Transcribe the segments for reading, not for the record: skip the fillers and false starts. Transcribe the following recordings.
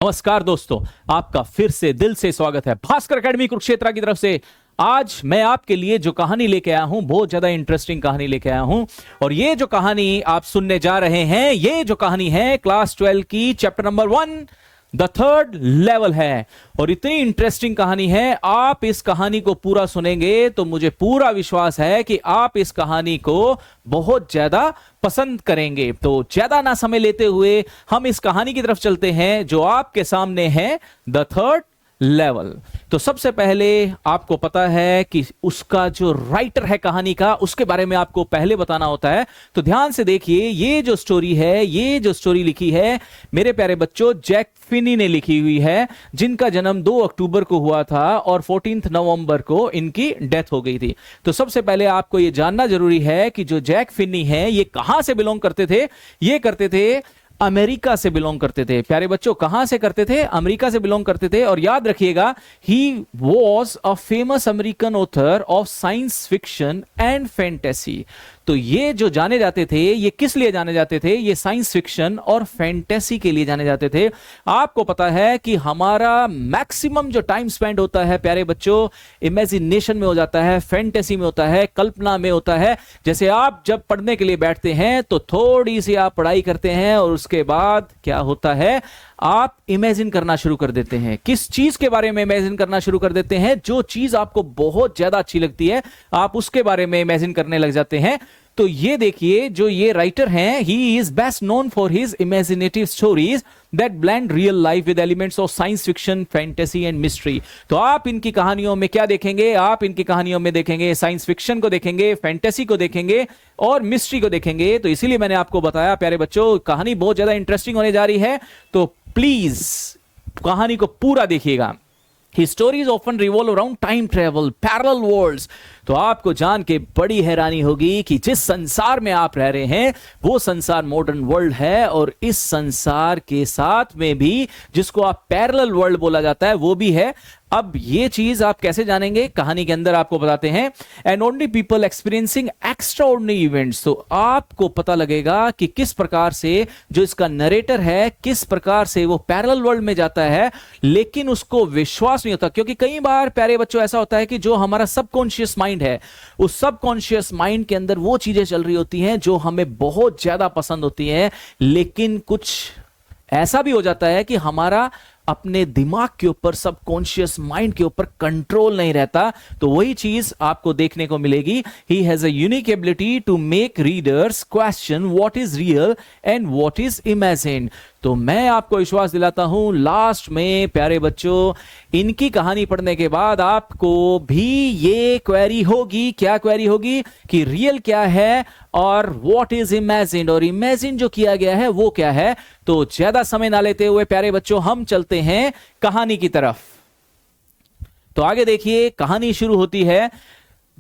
नमस्कार दोस्तों, आपका फिर से दिल से स्वागत है भास्कर एकेडमी कुरुक्षेत्र की तरफ से। आज मैं आपके लिए जो कहानी लेके आया हूं, बहुत ज्यादा इंटरेस्टिंग कहानी लेके आया हूं। और ये जो कहानी आप सुनने जा रहे हैं, ये जो कहानी है क्लास 12 की chapter number 1 the third level है। और इतनी इंटरेस्टिंग कहानी है, आप इस कहानी को पूरा सुनेंगे तो मुझे पूरा विश्वास है कि आप इस कहानी को बहुत ज्यादा पसंद करेंगे। तो ज्यादा ना समय लेते हुए हम इस कहानी की तरफ चलते हैं जो आपके सामने है, द थर्ड लेवल। तो सबसे पहले आपको पता है कि उसका जो राइटर है कहानी का, उसके बारे में आपको पहले बताना होता है। तो ध्यान से देखिए, ये जो स्टोरी है, ये जो स्टोरी लिखी है मेरे प्यारे बच्चों, जैक फिनी ने लिखी हुई है, जिनका जन्म 2 अक्टूबर को हुआ था और 14 नवंबर को इनकी डेथ हो गई थी। तो सबसे पहले आपको यह जानना जरूरी है कि जो जैक फिनी है ये कहां से बिलोंग करते थे। ये करते थे अमेरिका से बिलोंग करते थे। प्यारे बच्चों, कहां से करते थे? अमेरिका से बिलोंग करते थे। और याद रखिएगा, he was a famous American author of science fiction and fantasy. तो ये जो जाने जाते थे, ये किस लिए जाने जाते थे? ये साइंस फिक्शन और फैंटेसी के लिए जाने जाते थे। आपको पता है कि हमारा मैक्सिमम जो टाइम स्पेंड होता है प्यारे बच्चों, इमेजिनेशन में हो जाता है, फैंटेसी में होता है, कल्पना में होता है। जैसे आप जब पढ़ने के लिए बैठते हैं तो थोड़ी सी आप पढ़ाई करते हैं और उसके बाद क्या होता है, आप इमेजिन करना शुरू कर देते हैं। किस चीज के बारे में इमेजिन करना शुरू कर देते हैं? जो चीज आपको बहुत ज्यादा अच्छी लगती है, आप उसके बारे में इमेजिन करने लग जाते हैं। तो ये देखिए, जो ये राइटर हैं, he is best known for his imaginative stories that blend real life with elements of science fiction, fantasy and mystery. तो आप इनकी कहानियों में क्या देखेंगे? आप इनकी कहानियों में देखेंगे साइंस फिक्शन को देखेंगे, फैंटेसी को देखेंगे और मिस्ट्री को देखेंगे। तो इसीलिए मैंने आपको बताया प्यारे बच्चों, कहानी बहुत ज्यादा इंटरेस्टिंग होने जा रही है। तो प्लीज कहानी को पूरा देखिएगा। His stories often revolve around time travel, parallel worlds। तो आपको जान के बड़ी हैरानी होगी कि जिस संसार में आप रह रहे हैं वो संसार मॉडर्न वर्ल्ड है, और इस संसार के साथ में भी जिसको आप पैरेलल वर्ल्ड बोला जाता है वो भी है। अब ये चीज आप कैसे जानेंगे? कहानी के अंदर आपको बताते हैं। And only people experiencing extraordinary events. तो आपको पता लगेगा कि किस प्रकार से जो इसका नरेटर है, किस प्रकार से वो पैरेलल वर्ल्ड में जाता है, लेकिन उसको विश्वास नहीं होता। क्योंकि कई बार प्यारे बच्चों ऐसा होता है कि जो हमारा सबकॉन्शियस माइंड है, उस सबकॉन्शियस माइंड के अंदर वो चीजें चल रही होती हैं जो हमें बहुत ज्यादा पसंद होती हैं, लेकिन कुछ ऐसा भी हो जाता है कि हमारा अपने दिमाग के ऊपर, सबकॉन्शियस माइंड के ऊपर कंट्रोल नहीं रहता। तो वही चीज आपको देखने को मिलेगी। He has a unique ability to make readers question what is real and what is imagined. तो मैं आपको विश्वास दिलाता हूं, लास्ट में प्यारे बच्चों, इनकी कहानी पढ़ने के बाद आपको भी ये क्वेरी होगी। क्या क्वेरी होगी? कि रियल क्या है और व्हाट इज इमेजिन्ड, और इमेजिन जो किया गया है वो क्या है। तो ज्यादा समय ना लेते हुए प्यारे बच्चों, हम चलते हैं कहानी की तरफ। तो आगे देखिए, कहानी शुरू होती है।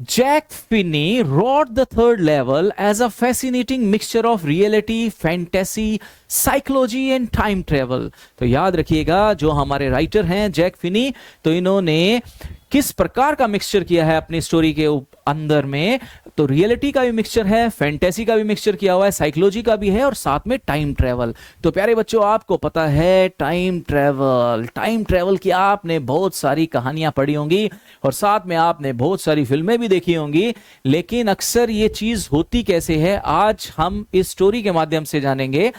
Jack Finney wrote the third level as a fascinating mixture of reality, fantasy, psychology and time travel। तो याद रखिएगा, जो हमारे राइटर हैं जैक फिनी, तो इन्होंने किस प्रकार का मिक्सचर किया है अपनी स्टोरी के अंदर में। तो रियलिटी का भी मिक्सचर है, फैंटेसी का भी मिक्सचर किया हुआ है, साइकोलॉजी का भी है, और साथ में टाइम ट्रेवल। तो प्यारे बच्चों, आपको पता है टाइम ट्रेवल की आपने बहुत सारी कहानियां पढ़ी होंगी और साथ में आपने बहुत सारी फिल्में भी देखी होंगी, लेकिन अक्सर ये चीज होती कैसे है, आज हम इस स्टोरी के माध्यम से जानेंगे।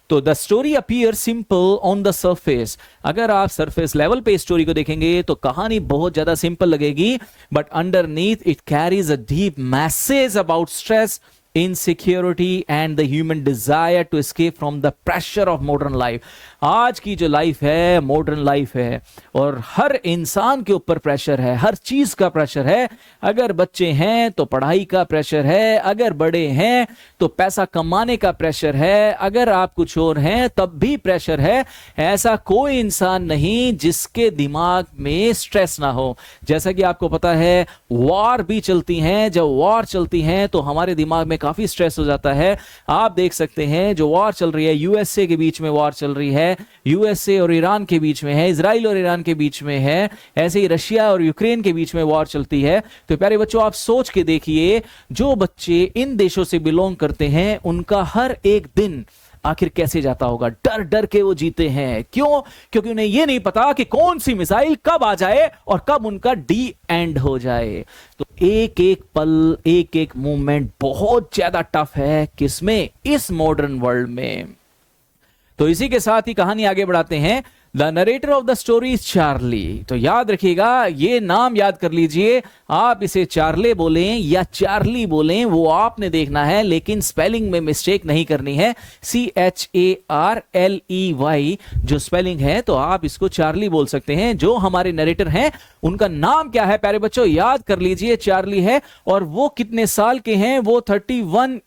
तो the story appear simple on the surface. अगर आप सरफेस लेवल पे स्टोरी को देखेंगे तो कहानी बहुत ज्यादा सिंपल लगेगी, but underneath it carries a deep message about stress, insecurity and the human desire to escape from the pressure of modern life. आज की जो लाइफ है मॉडर्न लाइफ है, और हर इंसान के ऊपर प्रेशर है, हर चीज का प्रेशर है। अगर बच्चे हैं तो पढ़ाई का प्रेशर है, अगर बड़े हैं तो पैसा कमाने का प्रेशर है, अगर आप कुछ और हैं तब भी प्रेशर है। ऐसा कोई इंसान नहीं जिसके दिमाग में स्ट्रेस ना हो। जैसा कि आपको पता है, वॉर भी चलती हैं। जब वॉर चलती हैं तो हमारे दिमाग में काफी स्ट्रेस हो जाता है। आप देख सकते हैं, जो वॉर चल रही है, यूएसए के बीच में वॉर चल रही है, यूएसए और ईरान के बीच में है, इजराइल और ईरान के बीच में है, ऐसे ही रशिया और यूक्रेन के बीच में वॉर चलती है। तो प्यारे बच्चों, आप सोच के देखिए, जो बच्चे इन देशों से बिलोंग करते हैं उनका हर एक दिन आखिर कैसे जाता होगा। डर डर के वो जीते हैं। क्यों? क्योंकि उन्हें यह नहीं पता कि कौन सी मिसाइल कब आ जाए और कब उनका डी एंड हो जाए। तो एक एक पल, एक एक मूवमेंट बहुत ज्यादा टफ है। किसमें? इस मॉडर्न वर्ल्ड में। तो इसी के साथ ही कहानी आगे बढ़ाते हैं। The narrator of the story is Charlie. तो याद रखिएगा, ये नाम याद कर लीजिए। आप इसे चार्ले बोलें या चार्ली बोलें, वो आपने देखना है, लेकिन स्पेलिंग में मिस्टेक नहीं करनी है। CHARLEY जो स्पेलिंग है, तो आप इसको चार्ली बोल सकते हैं। जो हमारे नरेटर हैं उनका नाम क्या है प्यारे बच्चों? याद कर लीजिए, चार्ली है। और वो कितने साल के हैं? वो 31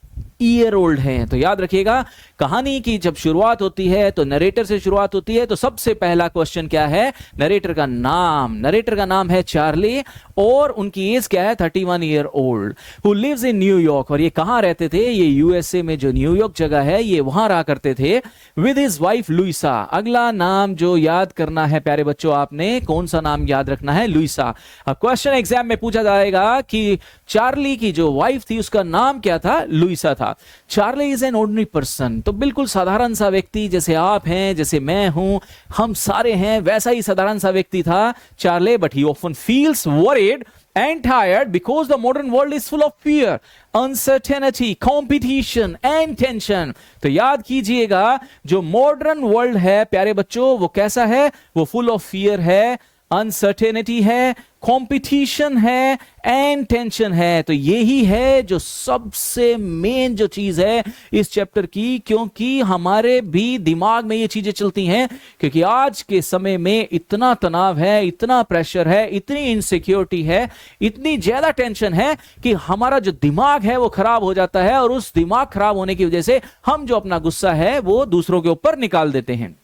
ईयर ओल्ड हैं। तो याद रखिएगा, कहानी की जब शुरुआत होती है तो नरेटर से शुरुआत होती है। तो सबसे पहला क्वेश्चन क्या है? नरेटर का नाम। नरेटर का नाम है चार्ली और उनकी एज क्या है? 31 year old, who lives in New York. और ये कहां रहते थे? ये यूएसए में जो न्यूयॉर्क जगह है, ये वहां रहा करते थे विद हिज वाइफ लुइसा। अगला नाम जो याद करना है प्यारे बच्चों, आपने कौन सा नाम याद रखना है? लुइसा। अब क्वेश्चन एग्जाम में पूछा जाएगा कि चार्ली की जो वाइफ थी उसका नाम क्या था? लुइसा था। Charlie is an ordinary person. तो बिल्कुल साधारण सा व्यक्ति, जैसे आप हैं, जैसे मैं हूं, हम सारे हैं, वैसा ही साधारण सा व्यक्ति था Charlie. But he often feels worried and tired because the modern world is full of fear, uncertainty, competition and tension. तो याद कीजिएगा, जो मॉडर्न वर्ल्ड है प्यारे बच्चों, वो कैसा है? वो फुल ऑफ फियर है, अनसर्टेनिटी है, कंपटीशन है एंड टेंशन है। तो यही है जो सबसे मेन जो चीज है इस चैप्टर की, क्योंकि हमारे भी दिमाग में ये चीजें चलती हैं। क्योंकि आज के समय में इतना तनाव है, इतना प्रेशर है, इतनी इनसिक्योरिटी है, इतनी ज्यादा टेंशन है कि हमारा जो दिमाग है वो खराब हो जाता है। और उस दिमाग खराब होने की वजह से हम जो अपना गुस्सा है वो दूसरों के ऊपर निकाल देते हैं।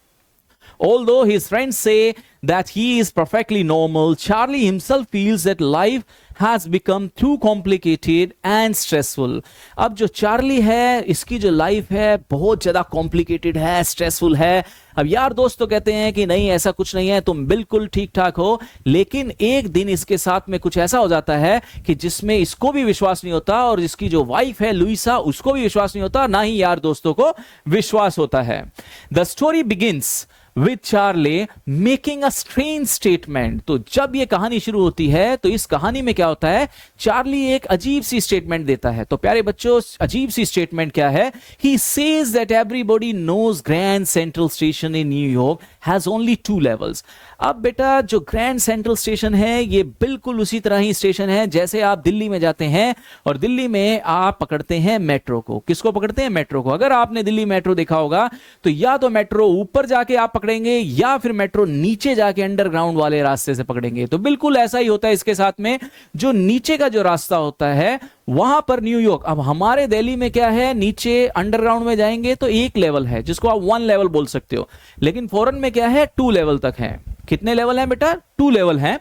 Although his friends say that he is perfectly normal, Charlie himself feels that life has become too complicated and stressful. अब जो चार्ली है, इसकी जो लाइफ है बहुत ज्यादा कॉम्प्लिकेटेड है, स्ट्रेसफुल है। अब यार दोस्त तो कहते हैं कि नहीं ऐसा कुछ नहीं है, तुम बिल्कुल ठीक ठाक हो। लेकिन एक दिन इसके साथ में कुछ ऐसा हो जाता है कि जिसमें इसको भी विश्वास नहीं होता और इसकी जो वाइफ है लुइसा, उसको भी विश्वास नहीं होता, ना ही यार दोस्तों को विश्वास होता है। The story begins with Charlie making a strange statement। तो जब ये कहानी शुरू होती है तो इस कहानी में क्या होता है? चार्ली एक अजीब सी स्टेटमेंट देता है। तो प्यारे बच्चों, अजीब सी स्टेटमेंट क्या है? He says that everybody knows Grand Central Station in New York has only 2 levels। अब बेटा, जो ग्रैंड सेंट्रल स्टेशन है ये बिल्कुल उसी तरह ही स्टेशन है जैसे आप दिल्ली में जाते हैं और दिल्ली में आप पकड़ते हैं मेट्रो को। किसको पकड़ते हैं? मेट्रो को। अगर आपने दिल्ली मेट्रो देखा होगा तो या तो मेट्रो ऊपर जाके आप पकड़ेंगे या फिर मेट्रो नीचे जाके अंडरग्राउंड वाले रास्ते से पकड़ेंगे। तो बिल्कुल ऐसा ही होता है इसके साथ में। जो नीचे का जो रास्ता होता है वहां पर न्यूयॉर्क। अब हमारे दिल्ली में क्या है? नीचे अंडरग्राउंड में जाएंगे तो 1 लेवल है जिसको आप 1 लेवल बोल सकते हो। लेकिन फॉरेन में क्या है? 2 लेवल तक है। कितने लेवल हैं बेटा? 2 लेवल हैं।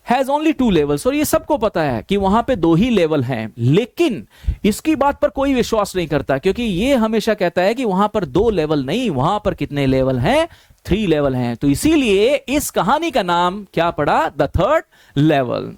Has only 2 levels. और ये सबको पता है कि वहां पे 2 ही लेवल हैं। लेकिन इसकी बात पर कोई विश्वास नहीं करता, क्योंकि ये हमेशा कहता है कि वहां पर 2 लेवल नहीं, वहां पर कितने लेवल हैं? 3 लेवल हैं। तो इसीलिए इस कहानी का नाम क्या पड़ा? The third level.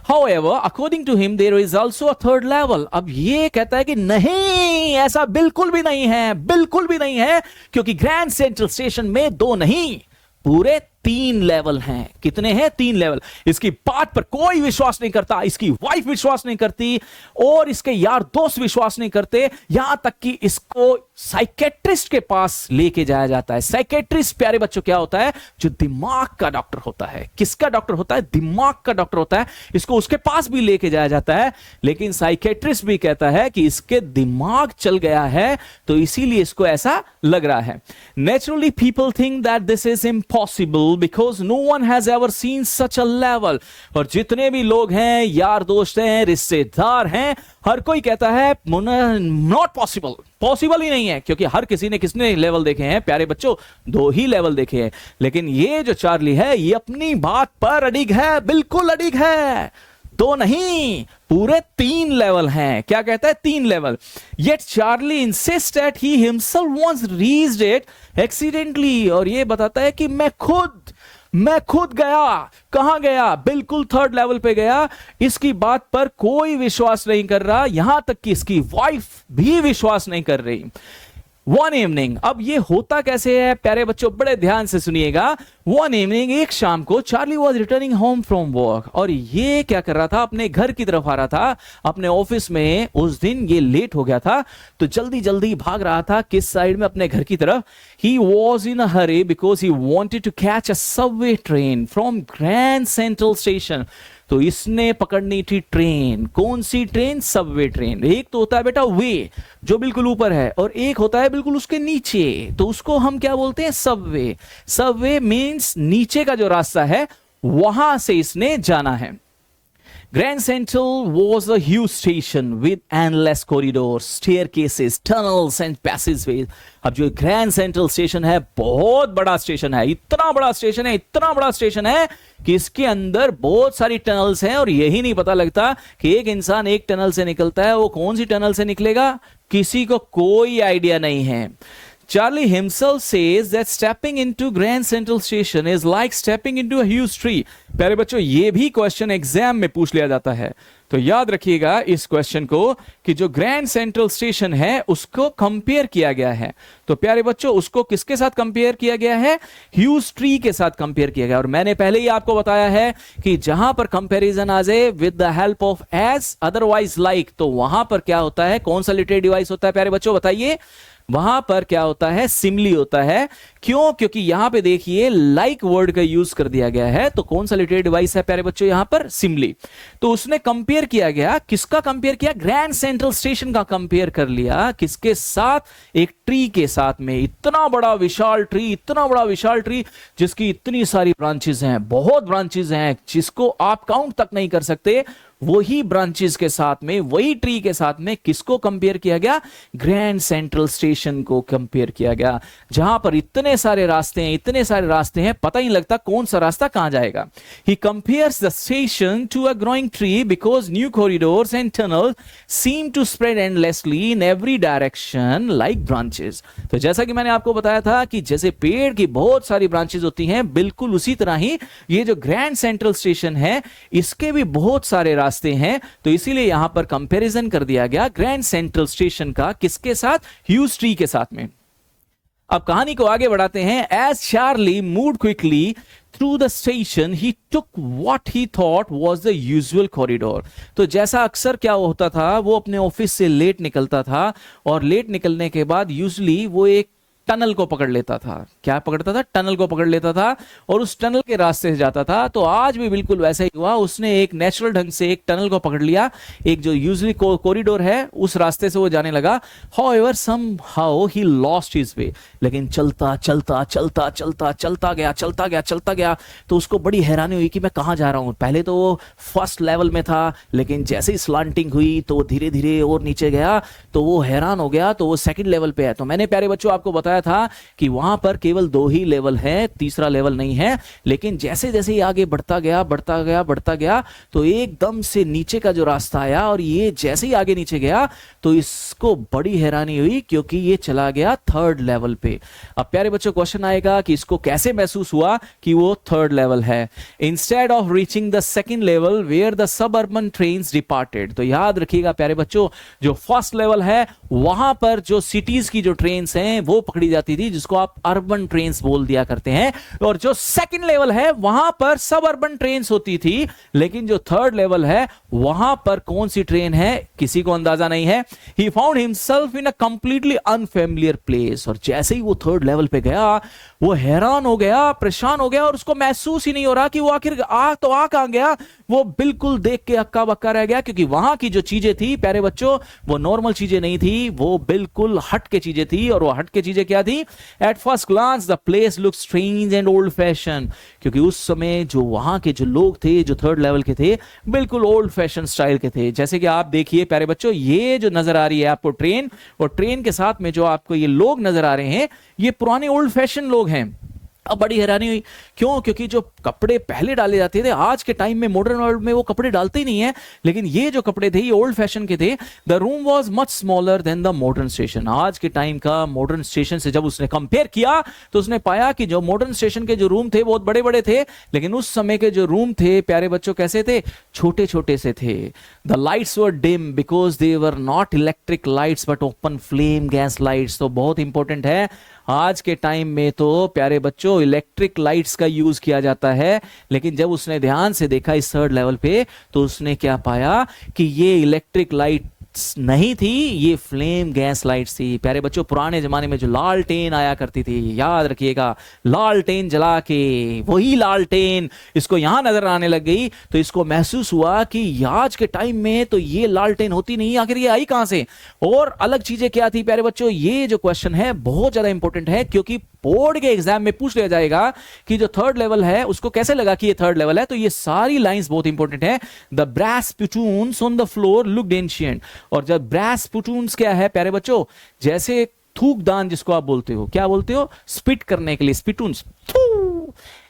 However, according to him, there is also a third level। अब ये कहता है कि नहीं, ऐसा बिल्कुल भी नहीं है, बिल्कुल भी नहीं है, क्योंकि ग्रैंड सेंट्रल स्टेशन में 2 नहीं, पूरे 3 लेवल हैं। कितने हैं? 3 लेवल। इसकी बात पर कोई विश्वास नहीं करता, इसकी वाइफ विश्वास नहीं करती और इसके यार दोस्त विश्वास नहीं करते, यहां तक कि इसको साइकेट्रिस्ट के पास लेके जाया जाता है। साइकेट्रिस्ट प्यारे बच्चों क्या होता है? जो दिमाग का डॉक्टर होता है। किसका डॉक्टर होता है? दिमाग का डॉक्टर होता है। इसको उसके पास भी लेके जाया जाता है, लेकिन साइकेट्रिस्ट भी कहता है कि इसके दिमाग चल गया है, तो इसीलिए इसको ऐसा लग रहा है। Naturally people think that this is impossible because no one has ever seen such a level। और जितने भी लोग हैं, यार दोस्त हैं, रिश्तेदार हैं, हर कोई कहता है नॉट पॉसिबल, पॉसिबल ही नहीं है, क्योंकि हर किसी ने किसने लेवल देखे हैं प्यारे बच्चों? 2 ही लेवल देखे हैं। लेकिन ये जो चार्ली है ये अपनी बात पर अडिग है, बिल्कुल अडिग है। 2 नहीं, पूरे 3 लेवल हैं। क्या कहता है? 3 level. Yet Charlie insists that he himself once reached it accidentally। और ये बताता है कि मैं खुद गया। कहां गया? बिल्कुल 3rd लेवल पे गया। इसकी बात पर कोई विश्वास नहीं कर रहा, यहां तक कि इसकी वाइफ भी विश्वास नहीं कर रही। वन इवनिंग, अब ये होता कैसे है प्यारे बच्चों, बड़े ध्यान से सुनिएगा। वन इवनिंग, एक शाम को Charlie was returning home from work, और ये क्या कर रहा था, अपने घर की तरफ आ रहा था, अपने ऑफिस में उस दिन ये लेट हो गया था, तो जल्दी जल्दी भाग रहा था किस साइड में, अपने घर की तरफ। He was in a hurry because he wanted to catch a subway train from Grand Central station. तो इसने पकड़नी थी ट्रेन, कौन सी ट्रेन, सबवे ट्रेन। एक तो होता है बेटा वे, जो बिल्कुल ऊपर है, और एक होता है बिल्कुल उसके नीचे, तो उसको हम क्या बोलते हैं, सबवे। सबवे मींस नीचे का जो रास्ता है वहां से इसने जाना है। Grand Central was a huge station with endless corridors, staircases, tunnels and passageways. अब जो ग्रैंड सेंट्रल स्टेशन है बहुत बड़ा स्टेशन है, इतना बड़ा स्टेशन है, इतना बड़ा स्टेशन है कि इसके अंदर बहुत सारी टनल्स हैं, और यही नहीं पता लगता कि एक इंसान एक टनल से निकलता है, वो कौन सी टनल से निकलेगा किसी को कोई आइडिया नहीं है। Charlie himself says that stepping into Grand Central Station is like stepping into a huge tree. प्यारे बच्चों, ये भी क्वेश्चन एग्जाम में पूछ लिया जाता है, तो याद रखिएगा इस क्वेश्चन को कि जो ग्रैंड सेंट्रल स्टेशन है उसको कंपेयर किया गया है। तो प्यारे बच्चों, उसको किसके साथ कंपेयर किया गया है, ह्यूज ट्री के साथ कंपेयर किया गया। और मैंने पहले ही आपको बताया है कि जहां पर कंपैरिजन आ जाए with the help of age otherwise like, तो वहां पर क्या होता है, कौन सा लिटरेरी डिवाइस होता है प्यारे बच्चों, बताइए। वहां पर क्या होता है, सिमिली होता है। क्यों, क्योंकि यहां पे देखिए लाइक वर्ड का यूज कर दिया गया है, तो कौन सा लिटरेरी डिवाइस है प्यारे बच्चों, यहां पर सिमिली। तो उसने कंपेयर किया गया, किसका कंपेयर किया, ग्रैंड सेंट्रल स्टेशन का कंपेयर कर लिया, किसके साथ, एक ट्री के साथ में। इतना बड़ा विशाल ट्री, इतना बड़ा विशाल ट्री जिसकी इतनी सारी ब्रांचेस हैं, बहुत ब्रांचेस हैं, जिसको आप काउंट तक नहीं कर सकते, वही ब्रांचेस के साथ में, वही ट्री के साथ में किसको कंपेयर किया गया, ग्रैंड सेंट्रल स्टेशन को कंपेयर किया गया, जहां पर इतने सारे रास्ते हैं, इतने सारे रास्ते हैं, पता ही नहीं लगता कौन सा रास्ता कहां जाएगा। He compares the station to a growing tree because new corridors and tunnel seem to spread endlessly in every direction like branches. तो जैसा कि मैंने आपको बताया था कि जैसे पेड़ की बहुत सारी ब्रांचेस होती हैं, बिल्कुल उसी तरह ही ये जो ग्रैंड सेंट्रल स्टेशन है इसके भी बहुत सारे रास्ते हैं, तो इसीलिए यहां पर कंपैरिजन कर दिया गया ग्रैंड सेंट्रल स्टेशन का किसके साथ, ह्यूज ट्री के साथ में। अब कहानी को आगे बढ़ाते हैं। As Charlie moved quickly through the station he took what he thought was the usual corridor. तो जैसा अक्सर क्या होता था, वो अपने ऑफिस से लेट निकलता था, और लेट निकलने के बाद यूजुअली वो एक टनल को पकड़ लेता था। क्या पकड़ता था, टनल को पकड़ लेता था, और उस टनल के रास्ते से जाता था। तो आज भी बिल्कुल वैसा ही हुआ, उसने एक नेचुरल ढंग से एक टनल को पकड़ लिया, एक जो यूजुअली कॉरिडोर है उस रास्ते से वो जाने लगा। However somehow he lost his way, लेकिन चलता चलता चलता चलता चलता गया, चलता गया, चलता गया, तो उसको बड़ी हैरानी हुई कि मैं कहां जा रहा हूं। पहले तो वो फर्स्ट लेवल में था, लेकिन जैसे ही स्लांटिंग हुई तो धीरे धीरे और नीचे गया, तो वो हैरान हो गया, तो वो सेकंड लेवल पे है। तो मैंने प्यारे बच्चों आपको बताया था कि वहां पर केवल 2 ही लेवल है, तीसरा लेवल नहीं है। लेकिन जैसे जैसे ही आगे बढ़ता गया, बढ़ता गया, बढ़ता गया, तो एकदम से नीचे का जो रास्ता आया, और ये जैसे ही आगे नीचे गया तो इसको बड़ी हैरानी हुई, क्योंकि ये चला गया 3rd लेवल पे। अब प्यारे बच्चों क्वेश्चन आएगा कि इसको कैसे महसूस हुआ कि वो 3rd लेवल है। Instead of reaching the 2nd level where the suburban trains departed. तो याद रखिएगा प्यारे बच्चों, जो फर्स्ट लेवल है वहां पर जो सिटीज की जो ट्रेन्स हैं वो पकड़ी जाती थी, जिसको आप अर्बन ट्रेन्स बोल दिया करते हैं, और जो 2nd लेवल है वहां पर सब अर्बन ट्रेन्स होती थी। लेकिन जो 3rd लेवल है वहां पर कौन सी ट्रेन है किसी को अंदाजा नहीं है। He found himself in a completely unfamiliar place, और जैसे ही वो 3rd लेवल पे गया वो हैरान हो गया, परेशान हो गया, और उसको महसूस ही नहीं हो रहा कि वो आखिर आ कहां गया। वो बिल्कुल देख के हक्का बक्का रह गया, क्योंकि वहां की जो चीजें थी प्यारे बच्चों वो नॉर्मल चीजें नहीं थी, वो बिल्कुल हट के चीजें थी। और वो हट के चीजें क्या थी, at first glance the place look strange and old fashion, क्योंकि उस समय जो वहां के जो लोग थे, जो 3rd लेवल के थे, बिल्कुल ओल्ड फैशन स्टाइल के थे। जैसे कि आप देखिए प्यारे बच्चों, ये जो नजर आ रही है आपको ट्रेन, और ट्रेन के साथ में जो आपको ये लोग नजर आ रहे हैं, ये पुराने ओल्ड फैशन लोग हैं। अब बड़ी हैरानी हुई, क्यों? क्योंकि जो कपड़े पहले डाले जाते थे, आज के टाइम में मॉडर्न वर्ल्ड में वो कपड़े डालते ही नहीं है, लेकिन ये जो कपड़े थे ये ओल्ड फैशन के थे। The room was much smaller than the modern station. आज के टाइम का मॉडर्न स्टेशन से जब उसने कंपेयर किया तो उसने पाया कि जो मॉडर्न स्टेशन के जो रूम थे बहुत बड़े बड़े थे, लेकिन उस समय के जो रूम थे प्यारे बच्चों कैसे थे? छोटे छोटे से थे। The lights were dim because they were not electric lights but open flame gas lights. तो बहुत इंपॉर्टेंट है, आज के टाइम में तो प्यारे बच्चों इलेक्ट्रिक लाइट्स का यूज किया जाता है, लेकिन जब उसने ध्यान से देखा इस थर्ड लेवल पे तो उसने क्या पाया कि ये इलेक्ट्रिक लाइट नहीं थी, ये फ्लेम गैस लाइट्स थी। प्यारे बच्चों पुराने जमाने में जो लालटेन आया करती थी, याद रखिएगा, लालटेन जला के वही लालटेन इसको यहां नजर आने लग गई, तो इसको महसूस हुआ कि आज के टाइम में तो ये लालटेन होती नहीं, आखिर ये आई कहां से? और अलग चीजें क्या थी प्यारे बच्चों? ये जो क्वेश्चन है बहुत ज्यादा इंपॉर्टेंट है, क्योंकि बोर्ड के एग्जाम में पूछ लिया जाएगा कि जो थर्ड लेवल है उसको कैसे लगा कि ये थर्ड लेवल है। तो ये सारी लाइंस बहुत इंपॉर्टेंट है। The brass spoons on the floor looked ancient. और जब ब्रास स्पूटून्स क्या है प्यारे बच्चों? जैसे थूकदान जिसको आप बोलते हो, क्या बोलते हो? स्पिट करने के लिए स्पिटून्स।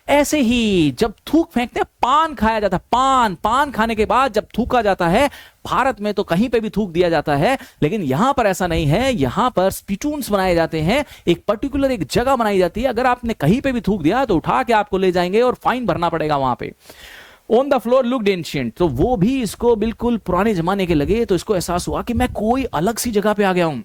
ऐसे ही जब थूक फेंकते हैं, पान खाया जाता है, पान खाने के बाद जब थूका जाता है, भारत में तो कहीं पे भी थूक दिया जाता है, लेकिन यहां पर ऐसा नहीं है। यहां पर स्पिटून्स बनाए जाते हैं, एक पर्टिकुलर एक जगह बनाई जाती है। अगर आपने कहीं पे भी थूक दिया तो उठा के आपको ले जाएंगे और फाइन भरना पड़ेगा वहां पे। On the floor looked ancient. तो वो भी इसको बिल्कुल पुराने जमाने के लगे, तो इसको एहसास हुआ कि मैं कोई अलग सी जगह पे आ गया हूं।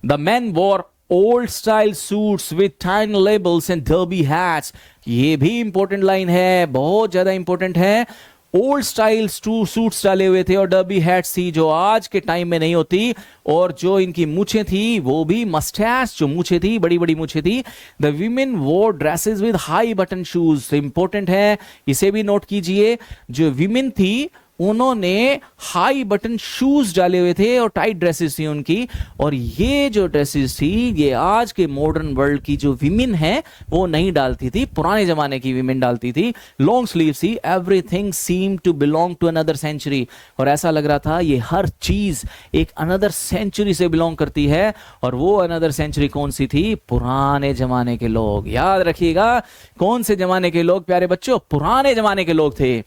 The man war old style suits with tiny labels and derby hats. ये भी इंपॉर्टेंट लाइन है, बहुत ज्यादा इंपॉर्टेंट है। ओल्ड स्टाइल सूट्स डाले हुए थे और डर्बी हैट्स थी, जो आज के टाइम में नहीं होती। और जो इनकी मूछें थी वो भी मस्टैश, जो मूछें थी बड़ी बड़ी मूछें थी। द वीमेन वोर dresses with high button shoes. Important है, इसे भी नोट कीजिए। जो वीमेन थी उन्होंने हाई बटन शूज डाले हुए थे और टाइट ड्रेसेस थी उनकी। और ये जो ड्रेसेस थी ये आज के मॉडर्न वर्ल्ड की जो विमेन है वो नहीं डालती थी, पुराने जमाने की विमेन डालती थी। लॉन्ग स्लीव थी। Everything seem to belong to another century. और ऐसा लग रहा था ये हर चीज एक अनदर सेंचुरी से बिलोंग करती है। और वो अनदर सेंचुरी कौन सी थी? पुराने जमाने के लोग। याद रखिएगा, कौन से जमाने के लोग प्यारे बच्चों? पुराने जमाने के लोग थे।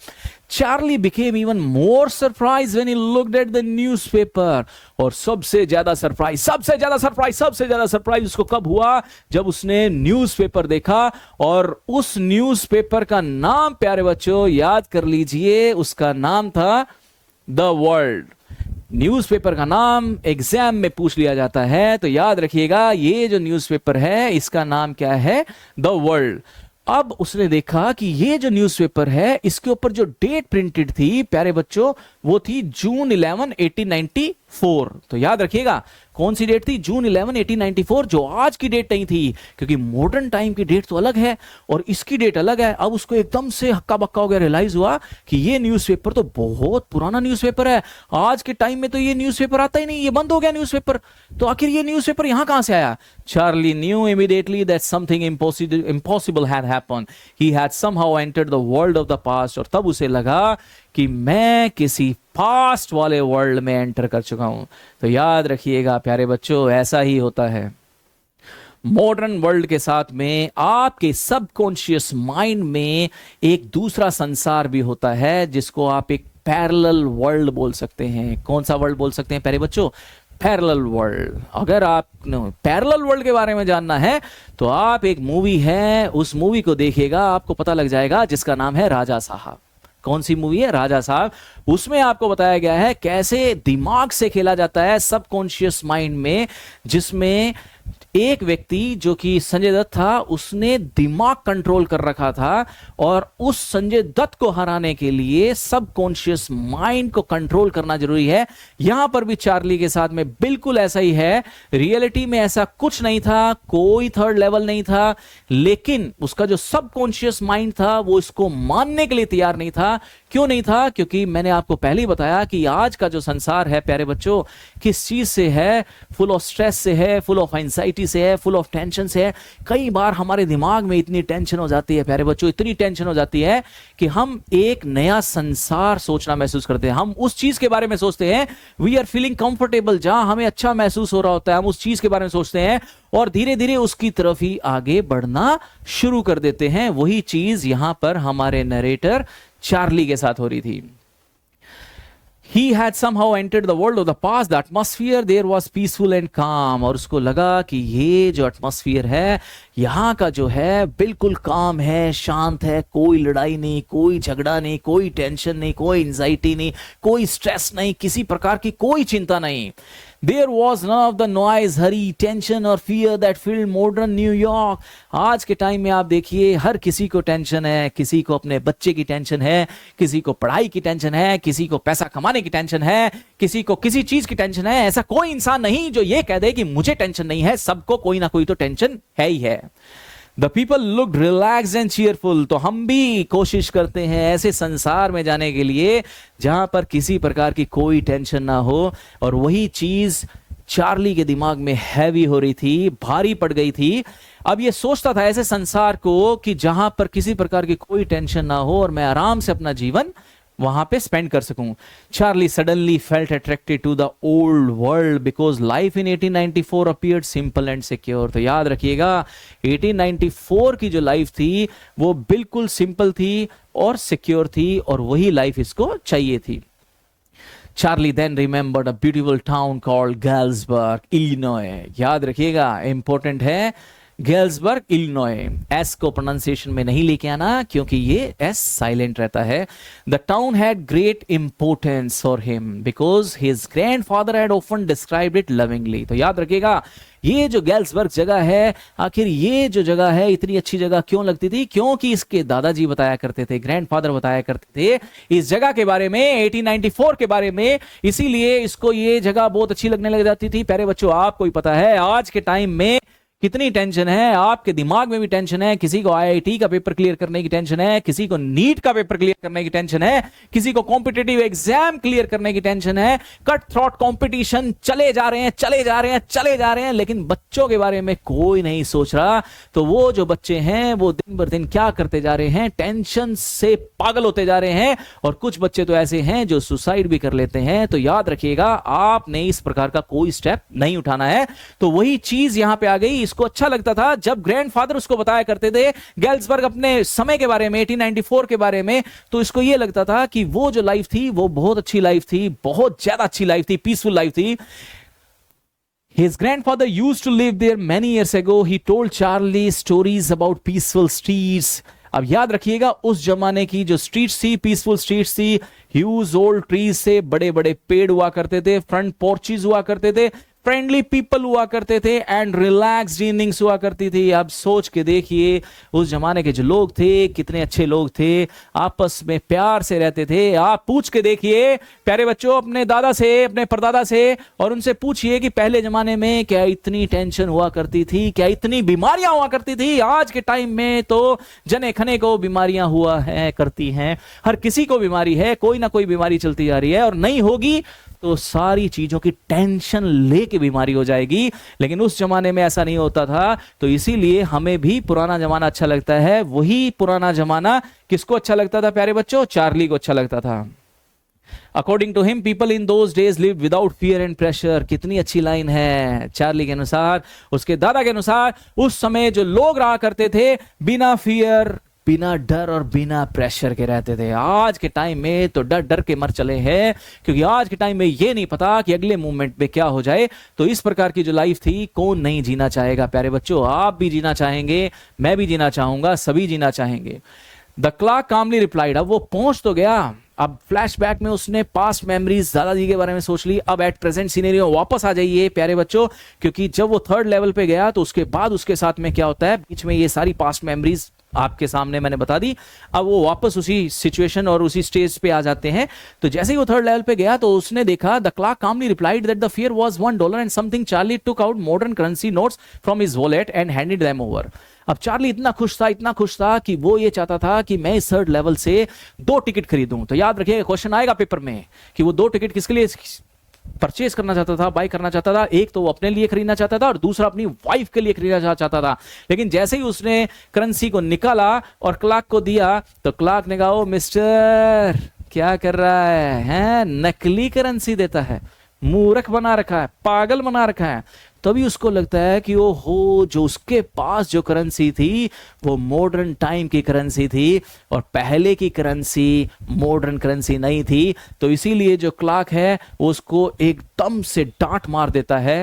Charlie became even more surprised when he looked at the newspaper. और सबसे ज्यादा सरप्राइज उसको कब हुआ? जब उसने न्यूज़पेपर देखा। और उस न्यूज़पेपर का नाम प्यारे बच्चों याद कर लीजिए, उसका नाम था द वर्ल्ड। न्यूज़पेपर का नाम एग्जाम में पूछ लिया जाता है, तो याद रखिएगा ये जो न्यूज़पेपर है इसका नाम क्या है? The world. अब उसने देखा कि ये जो न्यूज़पेपर है इसके ऊपर जो डेट प्रिंटेड थी प्यारे बच्चों वो थी जून 11, 1894। तो याद रखिएगा कौन सी डेट थी? जून 11, 1894, जो आज की डेट नहीं थी, क्योंकि मॉडर्न टाइम की डेट तो अलग है और इसकी डेट अलग है। अब उसको एकदम से हक्का बक्का हो गया, रियलाइज हुआ कि ये न्यूज़पेपर तो बहुत पुराना न्यूज़पेपर है। आज के टाइम में तो ये न्यूज़पेपर आता ही नहीं, ये बंद हो गया न्यूज़पेपर। तो आखिर ये न्यूज़पेपर यहां कहां से आया? Charlie new immediately that something impossible had happened. He had somehow entered the world of the past. और तब उसे लगा कि मैं किसी पास्ट वाले वर्ल्ड में एंटर कर चुका हूं। तो याद रखिएगा प्यारे बच्चों, ऐसा ही होता है मॉडर्न वर्ल्ड के साथ में। आपके सबकॉन्शियस माइंड में एक दूसरा संसार भी होता है जिसको आप एक पैरेलल वर्ल्ड बोल सकते हैं। कौन सा वर्ल्ड बोल सकते हैं प्यारे बच्चों? Parallel world. अगर आप पैरेलल वर्ल्ड के बारे में जानना है तो आप एक मूवी है, उस मूवी को देखिएगा, आपको पता लग जाएगा, जिसका नाम है राजा साहब। कौन सी मूवी है? राजा साहब। उसमें आपको बताया गया है कैसे दिमाग से खेला जाता है सबकॉन्शियस माइंड में, जिसमें एक व्यक्ति जो कि संजय दत्त था उसने दिमाग कंट्रोल कर रखा था। और उस संजय दत्त को हराने के लिए सबकॉन्शियस माइंड को कंट्रोल करना जरूरी है। यहां पर भी चार्ली के साथ में बिल्कुल ऐसा ही है। रियलिटी में ऐसा कुछ नहीं था, कोई थर्ड लेवल नहीं था, लेकिन उसका जो सबकॉन्शियस माइंड था वो इसको मानने के लिए तैयार नहीं था। क्यों नहीं था? क्योंकि मैंने आपको पहले ही बताया कि आज का जो संसार है प्यारे बच्चों किस चीज से है? फुल ऑफ स्ट्रेस से है, फुल ऑफ एंजाइटी एंजाइटी से है, फुल ऑफ टेंशन से है। कई बार हमारे दिमाग में इतनी टेंशन हो जाती है प्यारे बच्चों, इतनी टेंशन हो जाती है कि हम एक नया संसार सोचना महसूस करते हैं। हम उस चीज के बारे में सोचते हैं, वी आर फीलिंग कंफर्टेबल, जहां हमें अच्छा महसूस हो रहा होता है, हम उस चीज के बारे में सोचते हैं और धीरे धीरे उसकी तरफ ही आगे बढ़ना शुरू कर देते हैं। वही चीज यहां पर हमारे नरेटर चार्ली के साथ हो रही थी। He had somehow entered the world of the past. The atmosphere there was peaceful and calm. और उसको लगा कि ये जो एटमॉस्फियर है यहाँ का जो है बिल्कुल काम है, शांत है, कोई लड़ाई नहीं, कोई झगड़ा नहीं, कोई टेंशन नहीं, कोई एंजाइटी नहीं, कोई स्ट्रेस नहीं, किसी प्रकार की कोई चिंता नहीं। There was none of the noise, hurry, tension और fear that filled modern New York. आज के टाइम में आप देखिए हर किसी को टेंशन है, किसी को अपने बच्चे की टेंशन है, किसी को पढ़ाई की टेंशन है, किसी को पैसा कमाने की टेंशन है, किसी को किसी चीज की टेंशन है। ऐसा कोई इंसान नहीं जो ये कह दे कि मुझे टेंशन नहीं है, सबको कोई ना कोई तो टेंशन है ही है। The people looked relaxed and cheerful. तो हम भी कोशिश करते हैं ऐसे संसार में जाने के लिए जहां पर किसी प्रकार की कोई टेंशन ना हो, और वही चीज चार्ली के दिमाग में हैवी हो रही थी, भारी पड़ गई थी। अब ये सोचता था ऐसे संसार को कि जहां पर किसी प्रकार की कोई टेंशन ना हो और मैं आराम से अपना जीवन वहां पे स्पेंड कर सकूं। Charlie suddenly felt attracted to the old world because life in 1894 appeared simple and secure. तो याद रखिएगा 1894 की जो लाइफ थी वो बिल्कुल सिंपल थी और सिक्योर थी, और वही लाइफ इसको चाहिए थी। Charlie then remembered a beautiful town called Galesburg, Illinois. याद रखिएगा, इंपॉर्टेंट है, गेल्सबर्ग इलिनॉय। एस को प्रोनाउंसिएशन में नहीं लेके आना क्योंकि ये एस साइलेंट रहता है। The town had great importance for him because his grandfather had often described it lovingly. तो याद रखिएगा ये जो गेल्सबर्ग जगह है, आखिर ये जो जगह है इतनी अच्छी जगह क्यों लगती थी? क्योंकि इसके दादाजी बताया करते थे, ग्रैंडफादर बताया करते थे इस जगह के बारे में, 1894 के बारे में, इसीलिए इसको ये जगह बहुत अच्छी लगने लग जाती थी। प्यारे बच्चों, आपको ही पता है आज के टाइम में कितनी टेंशन है, आपके दिमाग में भी टेंशन है। किसी को आईआईटी का पेपर क्लियर करने की टेंशन है, किसी को नीट का पेपर क्लियर करने की टेंशन है, किसी को कॉम्पिटिटिव एग्जाम क्लियर करने की टेंशन है। कट थ्रोट कंपटीशन चले जा रहे हैं, चले जा रहे हैं, चले जा रहे हैं, लेकिन बच्चों के बारे में कोई नहीं सोच रहा। तो वो जो बच्चे हैं वो दिन बर दिन क्या करते जा रहे हैं? टेंशन से पागल होते जा रहे हैं, और कुछ बच्चे तो ऐसे हैं जो सुसाइड भी कर लेते हैं। तो याद रखिएगा आपने इस प्रकार का कोई स्टेप नहीं उठाना है। तो वही चीज यहां पे आ गई। इसको अच्छा लगता था जब ग्रैंडफादर उसको बताया करते थे गेल्सबर्ग अपने समय के बारे में, 1894 के बारे में, तो इसको यह लगता था कि वो जो लाइफ थी वो बहुत अच्छी लाइफ थी, बहुत ज्यादा अच्छी लाइफ थी, पीसफुल लाइफ थी। His grandfather used to live there many years ago. He told Charlie stories about peaceful streets. अब याद रखिएगा उस जमाने की जो स्ट्रीट्स थी, पीसफुल स्ट्रीट्स थी, ह्यूज ओल्ड ट्रीज से बड़े बड़े पेड़ हुआ करते थे, फ्रंट पोर्चेज हुआ करते थे, फ्रेंडली पीपल हुआ करते थे, एंड रिलैक्स्ड इवनिंग्स हुआ करती थी। अब सोच के देखिए उस जमाने के जो लोग थे कितने अच्छे लोग थे, आपस में प्यार से रहते थे। आप पूछ के देखिए प्यारे बच्चों अपने दादा से, अपने परदादा से, और उनसे पूछिए कि पहले जमाने में क्या इतनी टेंशन हुआ करती थी, क्या इतनी बीमारियां हुआ करती थी। आज के टाइम में तो जने खने को बीमारियां हुआ है करती हैं, हर किसी को बीमारी है, कोई ना कोई बीमारी चलती जा रही है, और नहीं होगी तो सारी चीजों की टेंशन लेके बीमारी हो जाएगी। लेकिन उस जमाने में ऐसा नहीं होता था। तो इसीलिए हमें भी पुराना जमाना अच्छा लगता है। वही पुराना जमाना किसको अच्छा लगता था प्यारे बच्चों? चार्ली को अच्छा लगता था। According to him, people in those days lived without fear and pressure. कितनी अच्छी लाइन है। चार्ली के अनुसार, उसके दादा के अनुसार, उस समय जो लोग रहा करते थे बिना फियर, बिना डर और बिना प्रेशर के रहते थे। आज के टाइम में तो डर डर के मर चले हैं, क्योंकि आज के टाइम में ये नहीं पता कि अगले मोमेंट में क्या हो जाए। तो इस प्रकार की जो लाइफ थी कौन नहीं जीना चाहेगा प्यारे बच्चों? आप भी जीना चाहेंगे, मैं भी जीना चाहूंगा, सभी जीना चाहेंगे। The clerk calmly replied. अब वो पहुंच तो गया, अब फ्लैशबैक में उसने पास्ट मेमोरीज दादाजी के बारे में सोच ली। अब एट प्रेजेंट सिनेरियो वापस आ जाइए प्यारे बच्चों, क्योंकि जब वो थर्ड लेवल पे गया तो उसके बाद उसके साथ में क्या होता है, बीच में ये सारी पास्ट मेमोरीज आपके सामने मैंने बता दी। अब वो वापस उसी सिचुएशन और उसी स्टेज पे आ जाते हैं। तो जैसे ही वो थर्ड लेवल पे गया तो उसने देखा, the clerk calmly replied that the fare was $1 and something. Charlie took out modern currency notes from his wallet and handed them over. अब चार्ली इतना खुश था कि वो ये चाहता था कि मैं इस थर्ड लेवल से 2 टिकट खरीदूं। तो याद रखिएगा क्वेश्चन आएगा पेपर में कि वो 2 टिकट किसके लिए परचेज करना चाहता था, बाय करना चाहता था। एक तो वो अपने लिए खरीदना चाहता था और दूसरा अपनी वाइफ के लिए खरीदना चाहता था। लेकिन जैसे ही उसने करेंसी को निकाला और क्लार्क को दिया तो क्लार्क ने कहा, ओ मिस्टर क्या कर रहा है? नकली करेंसी देता है, मूर्ख बना रखा है, पागल बना रखा है। तभी उसको लगता है कि ओ हो, जो उसके पास जो करेंसी थी वो मॉडर्न टाइम की करेंसी थी और पहले की करेंसी मॉडर्न करेंसी नहीं थी। तो इसीलिए जो क्लार्क है वो उसको एकदम से डांट मार देता है।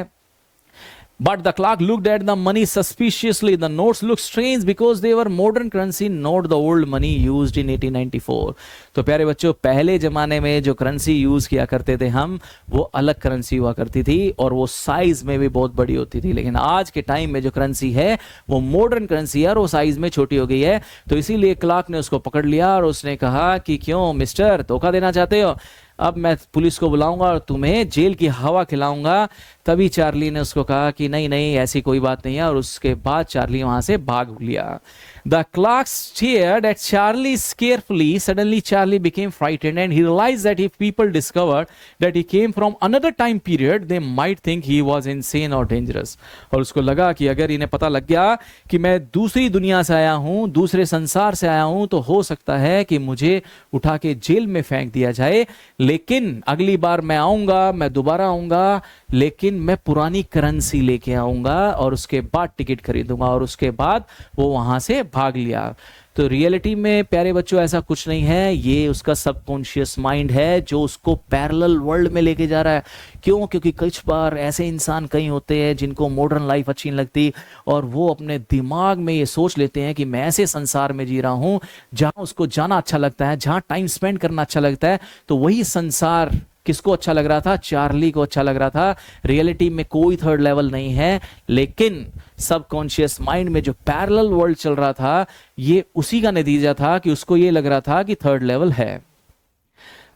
But the clerk looked at the money suspiciously. The notes looked strange because they were modern currency, not the old money used in 1894. तो प्यारे बच्चों, पहले जमाने में जो करेंसी यूज किया करते थे हम, वो अलग करेंसी हुआ करती थी और वो साइज में भी बहुत बड़ी होती थी। लेकिन आज के टाइम में जो करेंसी है वो मॉडर्न करेंसी है और वो साइज में छोटी हो गई है। तो इसीलिए क्लार्क ने उसको पकड़ लिया और उसने कहा कि क्यों मिस्टर, धोखा देना चाहते हो? अब मैं पुलिस को बुलाऊंगा और तुम्हें जेल की हवा खिलाऊंगा। तभी चार्ली ने उसको कहा कि नहीं नहीं, ऐसी कोई बात नहीं है, और उसके बाद चार्ली वहां से भाग लिया। The clerk stared at Charlie carefully. Suddenly, Charlie became frightened and he realized that if people discovered that he came from another time period, they might think he was insane or dangerous. और उसको लगा कि अगर इन्हें पता लग गया कि मैं दूसरी दुनिया से आया हूं, दूसरे संसार से आया हूं, तो हो सकता है कि मुझे उठा के जेल में फेंक दिया जाए। लेकिन अगली बार मैं आऊंगा, मैं दोबारा आऊंगा, लेकिन मैं पुरानी करेंसी लेके आऊंगा और उसके बाद टिकट खरीदूंगा। और उसके बाद वो वहां से भाग लिया। तो रियलिटी में प्यारे बच्चों ऐसा कुछ नहीं है, ये उसका सबकॉन्शियस माइंड है जो उसको पैरेलल वर्ल्ड में लेके जा रहा है। क्यों? क्योंकि कुछ बार ऐसे इंसान कई होते हैं जिनको मॉडर्न लाइफ अच्छी नहीं लगती और वो अपने दिमाग में ये सोच लेते हैं कि मैं ऐसे संसार में जी रहा हूं जहां उसको जाना अच्छा लगता है, जहां टाइम स्पेंड करना अच्छा लगता है। तो वही संसार किसको अच्छा लग रहा था? चार्ली को अच्छा लग रहा था। रियलिटी में कोई थर्ड लेवल नहीं है, लेकिन सबकॉन्शियस माइंड में जो पैरेलल वर्ल्ड चल रहा था, ये उसी का नतीजा था कि उसको ये लग रहा था कि थर्ड लेवल है।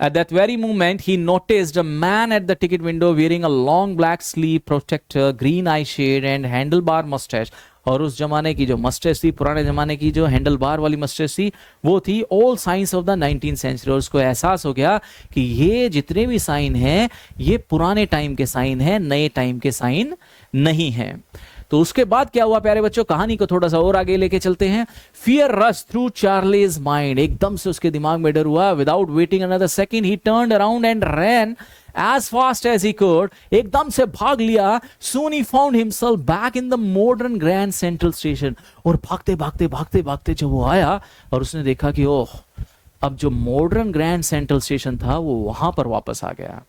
At that very moment, he noticed a man at the ticket window wearing a long black sleeve protector, green eye shade and handlebar mustache. और उस जमाने की जो मस्टेज थी, पुराने जमाने की जो हैंडल बार वाली मस्टेज थी, वो थी all science of the 19th century. और उसको एहसास हो गया कि ये जितने भी साइन हैं ये पुराने टाइम के साइन हैं, नए टाइम के साइन नहीं हैं। तो उसके बाद क्या हुआ प्यारे बच्चों, कहानी को थोड़ा सा और आगे लेके चलते हैं। Fear rush through Charlie's mind, एकदम से उसके दिमाग में डर हुआ। Without waiting another second he turned around and ran as fast as he could. एकदम से भाग लिया। Soon he found himself back in the modern Grand Central Station. और भागते भागते भागते भागते जब वो आया और उसने देखा कि ओह, अब जो मॉडर्न ग्रैंड सेंट्रल स्टेशन था वो वहां पर वापस आ गया।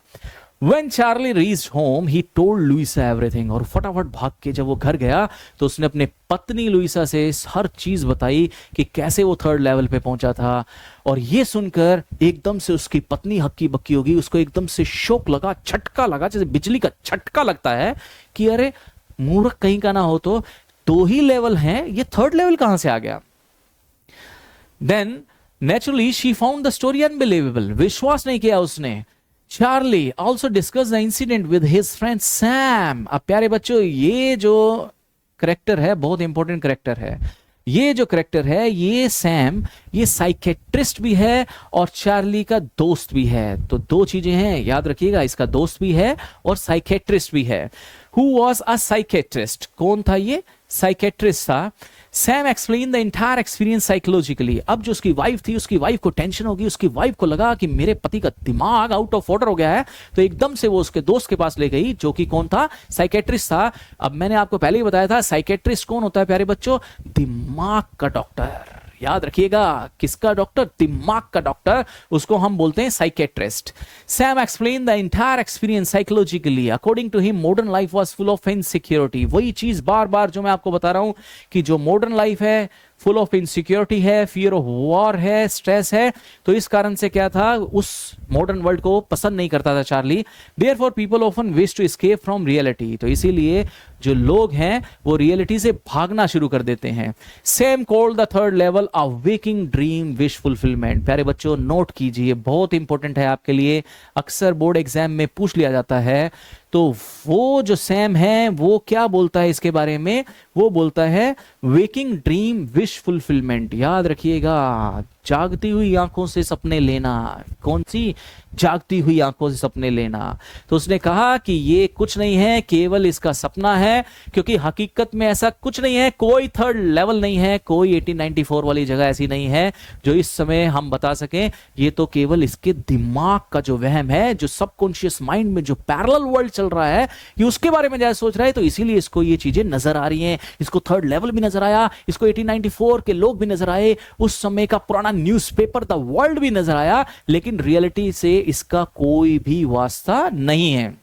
When Charlie reached home, he told Louisa everything. और फटाफट भाग के जब वो घर गया तो उसने अपने पत्नी लुइसा से हर चीज बताई कि कैसे वो थर्ड लेवल पे पहुंचा था। और ये सुनकर एकदम से उसकी पत्नी हक्की बक्की होगी, उसको एकदम से शौक लगा, झटका लगा, जैसे बिजली का झटका लगता है कि अरे मूर्ख कहीं का ना हो, तो 2 ही लेवल हैं, ये थर्ड लेवल कहां से आ गया। Then naturally she found the story unbelievable, विश्वास नहीं किया उसने। Charlie also discussed the incident with his friend Sam. अब प्यारे बच्चों, ये जो करेक्टर है बहुत इंपॉर्टेंट करेक्टर है। ये जो करेक्टर है, ये सैम, ये साइकेट्रिस्ट भी है और चार्ली का दोस्त भी है। तो 2 चीजें हैं, याद रखिएगा, इसका दोस्त भी है और साइकेट्रिस्ट भी है। Who was a psychiatrist? कौन था ये? साइकेट्रिस्ट था। Sam explain the entire experience psychologically. अब जो उसकी वाइफ थी, उसकी वाइफ को टेंशन होगी, उसकी वाइफ को लगा कि मेरे पति का दिमाग आउट ऑफ ऑर्डर हो गया है, तो एकदम से वो उसके दोस्त के पास ले गई, जो कि कौन था? साइकेट्रिस्ट था। अब मैंने आपको पहले ही बताया था, साइकेट्रिस्ट कौन होता है प्यारे बच्चों? दिमाग का डॉक्टर। याद रखिएगा, किसका डॉक्टर? दिमाग का डॉक्टर, उसको हम बोलते हैं psychiatrist. Sam explain the entire experience psychologically. According to him modern life was full of insecurity. वही चीज बार बार जो मैं आपको बता रहा हूं कि जो मॉडर्न लाइफ है फुल ऑफ इनसिक्योरिटी है, फियर ऑफ वॉर है, स्ट्रेस है। तो इस कारण से क्या था, उस मॉडर्न वर्ल्ड को पसंद नहीं करता था Charlie. Therefore people often wish to escape from reality. तो इसीलिए जो लोग हैं वो रियलिटी से भागना शुरू कर देते हैं। Same called the third level a waking dream wish fulfilment. प्यारे बच्चों नोट कीजिए, बहुत इंपॉर्टेंट है आपके लिए, अक्सर बोर्ड एग्जाम में पूछ लिया जाता है। तो वो जो सैम है वो क्या बोलता है इसके बारे में, वो बोलता है वेकिंग ड्रीम विश फुलफिलमेंट। याद रखिएगा, जागती हुई आंखों से सपने लेना। कौन सी? जागती हुई आंखों से सपने लेना। तो उसने कहा कि ये कुछ नहीं है, केवल इसका सपना है, क्योंकि हकीकत में ऐसा कुछ नहीं है, कोई थर्ड लेवल नहीं है, कोई 1894 वाली जगह ऐसी नहीं है जो इस समय हम बता सकें। ये तो केवल इसके दिमाग का जो वहम है, जो सबकॉन्शियस माइंड में जो पैरेलल वर्ल्ड चल रहा है, ये उसके बारे में ज्यादा सोच रहा है, तो इसीलिए इसको ये चीजें नजर आ रही हैं। इसको थर्ड लेवल भी नजर आया, इसको 1894 के लोग भी नजर आए, उस समय का पुराना न्यूज़पेपर द वर्ल्ड भी नजर आया, लेकिन रियलिटी से इसका कोई भी वास्ता नहीं है।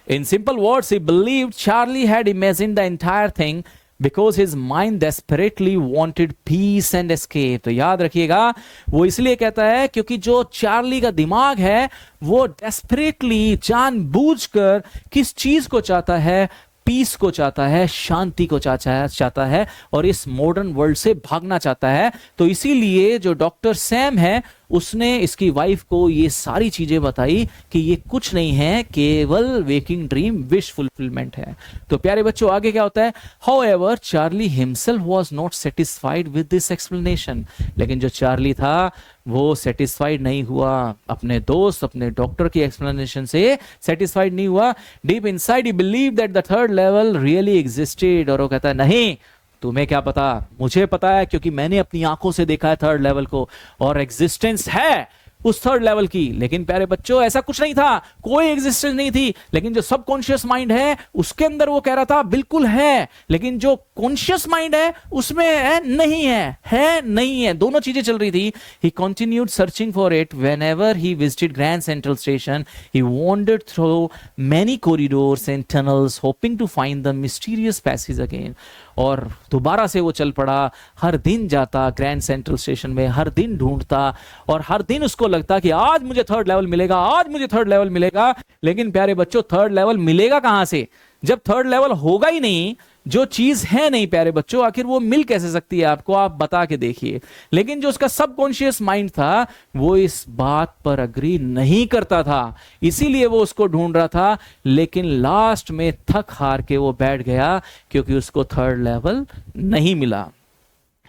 In simple words, he believed Charlie had imagined the entire thing because his mind desperately wanted peace and escape। तो याद रखिएगा, वो इसलिए कहता है क्योंकि जो चार्ली का दिमाग है वो desperately, जानबूझकर किस चीज को चाहता है? पीस को चाहता है, शांति को चाहता है, और इस मॉडर्न वर्ल्ड से भागना चाहता है। तो इसीलिए जो डॉक्टर सैम है उसने इसकी वाइफ को ये सारी चीजें बताई कि ये कुछ नहीं है, केवल वेकिंग ड्रीम विश फुलफिलमेंट है। तो प्यारे बच्चों, आगे क्या होता है? However Charlie himself was not satisfied with this explanation. लेकिन जो चार्ली था वो सेटिस्फाइड नहीं हुआ, अपने दोस्त, अपने डॉक्टर की एक्सप्लेनेशन से सेटिस्फाइड नहीं हुआ। Deep inside he believed that the third level really existed. और वो कहता है नहीं, तुम्हें क्या पता, मुझे पता है, क्योंकि मैंने अपनी आंखों से देखा है थर्ड लेवल को, और एग्जिस्टेंस है उस थर्ड लेवल की। लेकिन प्यारे बच्चों, ऐसा कुछ नहीं था, कोई एग्जिस्टेंस नहीं थी। लेकिन जो सबकॉन्शियस माइंड है उसके अंदर वो कह रहा था बिल्कुल है, लेकिन जो कॉन्शियस माइंड है उसमें नहीं है नहीं है, दोनों चीजें चल रही थी। He continued searching for it whenever he visited Grand Central Station. He wandered through many corridors and tunnels hoping to find the mysterious passage again. और दोबारा से वो चल पड़ा, हर दिन जाता ग्रैंड सेंट्रल स्टेशन में, हर दिन ढूंढता, और हर दिन उसको लगता कि आज मुझे थर्ड लेवल मिलेगा, आज मुझे थर्ड लेवल मिलेगा। लेकिन प्यारे बच्चों, थर्ड लेवल मिलेगा कहां से जब थर्ड लेवल होगा ही नहीं? जो चीज है नहीं प्यारे बच्चों, आखिर वो मिल कैसे सकती है आपको? आप बता के देखिए। लेकिन जो उसका सबकॉन्शियस माइंड था वो इस बात पर अग्री नहीं करता था, इसीलिए वो उसको ढूंढ रहा था। लेकिन लास्ट में थक हार के वो बैठ गया, क्योंकि उसको थर्ड लेवल नहीं मिला।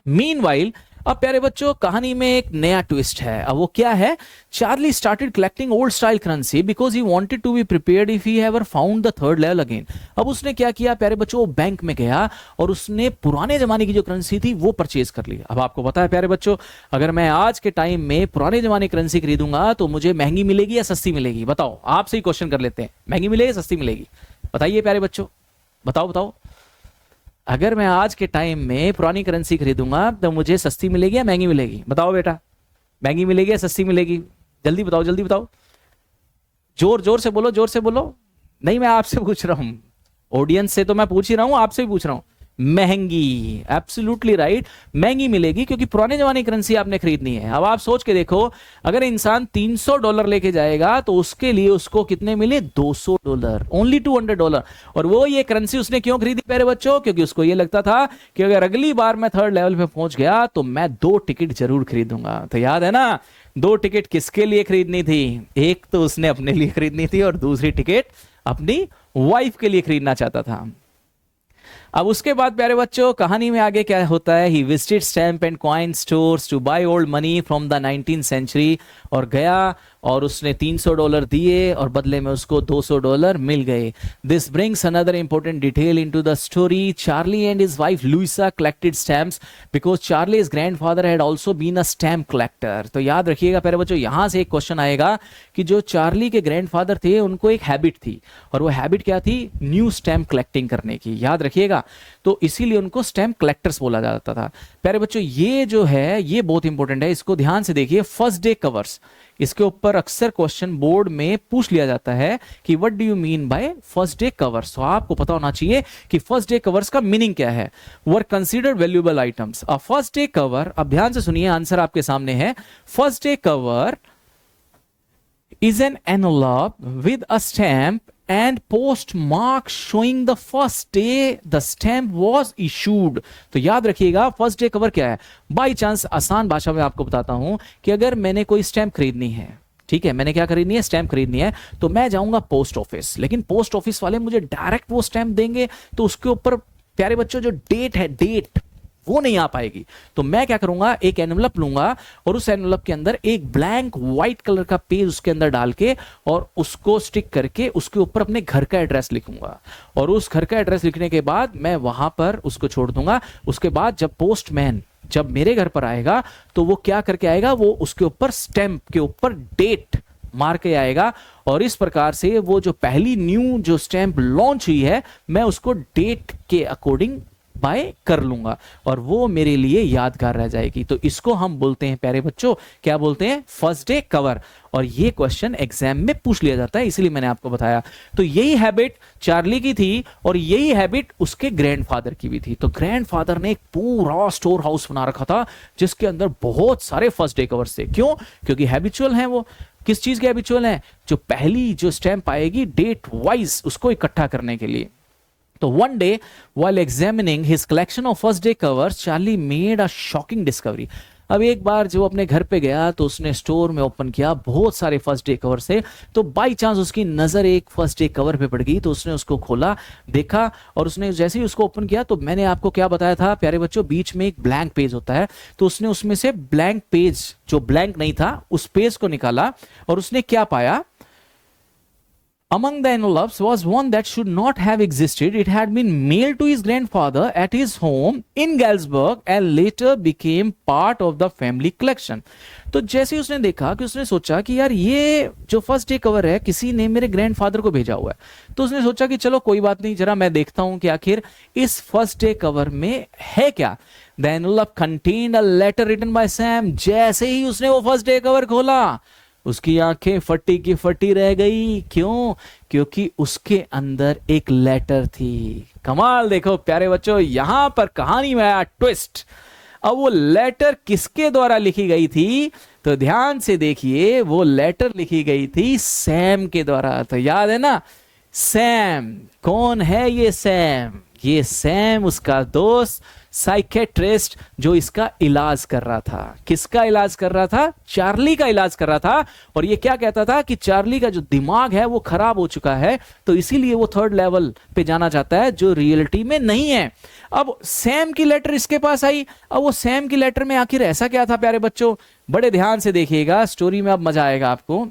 मीनवाइल, अब प्यारे बच्चों, कहानी में एक नया ट्विस्ट है। अब वो क्या है? Charlie started collecting old style currency because he wanted to be prepared if he ever found the third level again. अब उसने क्या किया प्यारे बच्चों? वो बैंक में गया और उसने पुराने जमाने की जो करेंसी थी वो परचेज कर ली। अब आपको पता है प्यारे बच्चों, अगर मैं आज के टाइम में पुराने जमाने की करेंसी खरीदूंगा तो मुझे महंगी मिलेगी या सस्ती मिलेगी? बताओ, आपसे ही क्वेश्चन कर लेते हैं, महंगी मिलेगी या सस्ती मिलेगी? बताइए प्यारे बच्चों, बताओ। अगर मैं आज के टाइम में पुरानी करेंसी खरीदूंगा तो मुझे सस्ती मिलेगी या महंगी मिलेगी? बताओ बेटा, महंगी मिलेगी या सस्ती मिलेगी? जल्दी बताओ, जल्दी बताओ, जोर से बोलो, जोर से बोलो। नहीं, मैं आपसे पूछ रहा हूं, ऑडियंस से तो मैं पूछ ही रहा हूं, आपसे भी पूछ रहा हूं। महंगी, एब्सोल्युटली राइट, महंगी मिलेगी, क्योंकि पुराने जमाने की करेंसी आपने खरीदनी है। अब आप सोच के देखो, अगर इंसान $300 लेके जाएगा तो उसके लिए उसको कितने मिले? $200, ओनली $200। और वो ये करेंसी उसने क्यों खरीदी प्यारे बच्चों? क्योंकि उसको ये लगता था कि अगर अगली बार मैं थर्ड लेवल पे पहुंच गया तो मैं 2 टिकट जरूर खरीदूंगा। तो याद है ना, 2 टिकट किसके लिए खरीदनी थी? एक तो उसने अपने लिए खरीदनी थी और दूसरी टिकट अपनी वाइफ के लिए खरीदना चाहता था। अब उसके बाद प्यारे बच्चों, कहानी में आगे क्या होता है? He visited stamp and coin stores to buy old money from the 19th century. और गया और उसने $300 दिए और बदले में उसको $200 मिल गए। This brings another important detail into the story. Charlie and his wife Louisa collected stamps because Charlie's grandfather had also been a stamp collector. तो याद रखिएगा प्यारे बच्चों, यहां से एक क्वेश्चन आएगा कि जो चार्ली के ग्रैंडफादर थे उनको एक हैबिट थी, और वो हैबिट क्या थी? न्यू स्टैम्प कलेक्टिंग करने की। याद रखिएगा, तो इसीलिए उनको स्टैम्प कलेक्टर्स बोला जाता था। प्यारे बच्चों, ये जो है ये बहुत इंपॉर्टेंट है, इसको ध्यान से देखिए। फर्स्ट डे कवर्स, इसके ऊपर अक्सर क्वेश्चन बोर्ड में पूछ लिया जाता है कि what do you mean by first day covers. तो आपको पता होना चाहिए कि फर्स्ट डे कवर्स का मीनिंग क्या है। Were considered valuable items. A first day cover, अब ध्यान से सुनिए, आंसर आपके सामने है। First day cover is an envelope with a stamp and postmark showing the first day the stamp was issued। तो याद रखिएगा, फर्स्ट डे कवर क्या है? बाई चांस, आसान भाषा में आपको बताता हूं कि अगर मैंने कोई स्टैम्प खरीदनी है, ठीक है, मैंने क्या खरीदनी है, स्टैंप खरीदनी है, तो मैं जाऊंगा पोस्ट ऑफिस, लेकिन पोस्ट ऑफिस वाले मुझे डायरेक्ट वो स्टैंप देंगे तो उसके ऊपर प्यारे बच्चों जो डेट है, डेट वो नहीं आ पाएगी। तो मैं क्या करूंगा, एक एनवलप लूंगा और उस एनवलप के अंदर एक ब्लैंक व्हाइट कलर का पेज उसके अंदर डाल के और उसको स्टिक करके उसके ऊपर अपने घर का एड्रेस लिखूंगा, और उस घर का एड्रेस लिखने के बाद मैं वहां पर उसको छोड़ दूंगा। उसके बाद जब पोस्टमैन जब मेरे घर पर आएगा तो वो क्या करके आएगा, वो उसके ऊपर स्टैंप के ऊपर डेट मार के आएगा, और इस प्रकार से वो जो पहली न्यू जो स्टैंप लॉन्च हुई है मैं उसको डेट के अकॉर्डिंग बाय कर लूंगा और वो मेरे लिए यादगार रह जाएगी। तो इसको हम बोलते हैं प्यारे बच्चों, क्या बोलते हैं, फर्स्ट डे कवर। और ये क्वेश्चन एग्जाम में पूछ लिया जाता है, इसलिए मैंने आपको बताया। तो यही हैबिट चार्ली की थी और यही हैबिट उसके ग्रैंडफादर की भी थी। तो ग्रैंडफादर ने एक पूरा स्टोर हाउस बना रखा था जिसके अंदर बहुत सारे फर्स्ट डे कवर्स थे। क्यों? क्योंकि हैबिचुअल हैं वो। किस चीज के हैबिचुअल हैं? जो पहली जो स्टैंप आएगी डेट वाइज उसको इकट्ठा करने के लिए। तो one day while examining his collection of first day covers, Charlie made a shocking discovery. अब एक बार जो अपने घर पे गया तो उसने स्टोर में ओपन किया, बहुत सारे फर्स्ट डे कवर थे, तो बाई चांस उसकी नजर एक फर्स्ट डे कवर पे पड़ गई, तो उसने उसको खोला, देखा, और उसने जैसे ही उसको ओपन किया तो मैंने आपको क्या बताया था प्यारे बच्चों, बीच में एक ब्लैंक पेज होता है, तो उसने उसमें से ब्लैंक पेज जो ब्लैंक नहीं था उस पेज को निकाला और उसने क्या पाया, among the envelopes was one that should not have existed. It had been mailed to his grandfather at his home in Galesburg and later became part of the family collection. तो जैसे ही उसने देखा कि उसने सोचा कि यार ये जो फर्स्ट डे कवर है किसी ने मेरे ग्रैंडफादर को भेजा हुआ है, तो उसने सोचा कि चलो कोई बात नहीं, जरा मैं देखता हूं कि आखिर इस फर्स्ट डे कवर में है क्या। The envelope contained a letter written by Sam. जैसे ही उसने वो फर्स्ट डे कवर खोला उसकी आंखें फटी की फटी रह गई। क्यों? क्योंकि उसके अंदर एक लेटर थी। कमाल देखो प्यारे बच्चों, यहां पर कहानी में आया ट्विस्ट। अब वो लेटर किसके द्वारा लिखी गई थी? तो ध्यान से देखिए, वो लेटर लिखी गई थी सैम के द्वारा। तो याद है ना सैम? कौन है ये सैम? ये सैम उसका दोस्त साइकेट्रिस्ट जो इसका इलाज कर रहा था। किसका इलाज कर रहा था? चार्ली का इलाज कर रहा था। और ये क्या कहता था कि चार्ली का जो दिमाग है वो खराब हो चुका है, तो इसीलिए वो थर्ड लेवल पे जाना चाहता है जो रियलिटी में नहीं है। अब सैम की लेटर इसके पास आई। अब वो सैम की लेटर में आखिर ऐसा क्या था प्यारे बच्चों? बड़े ध्यान से देखिएगा, स्टोरी में अब मजा आएगा आपको।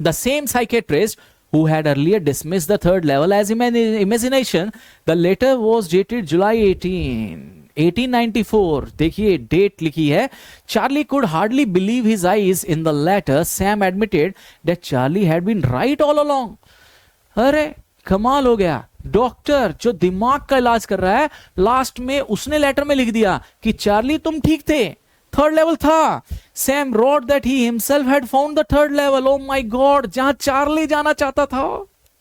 The same psychiatrist who had earlier dismissed the third level as imagination, the letter was dated July 1894. देखिए डेट लिखी है। Charlie could hardly believe his eyes in the letter. Sam admitted that Charlie had been right all along. अरे कमाल हो गया, doctor जो दिमाग का इलाज कर रहा है लास्ट में उसने लेटर में लिख दिया कि चार्ली तुम ठीक थे, थर्ड लेवल था। Sam wrote that he himself had found the third level. Oh my God, जहां चार्ली जाना चाहता था।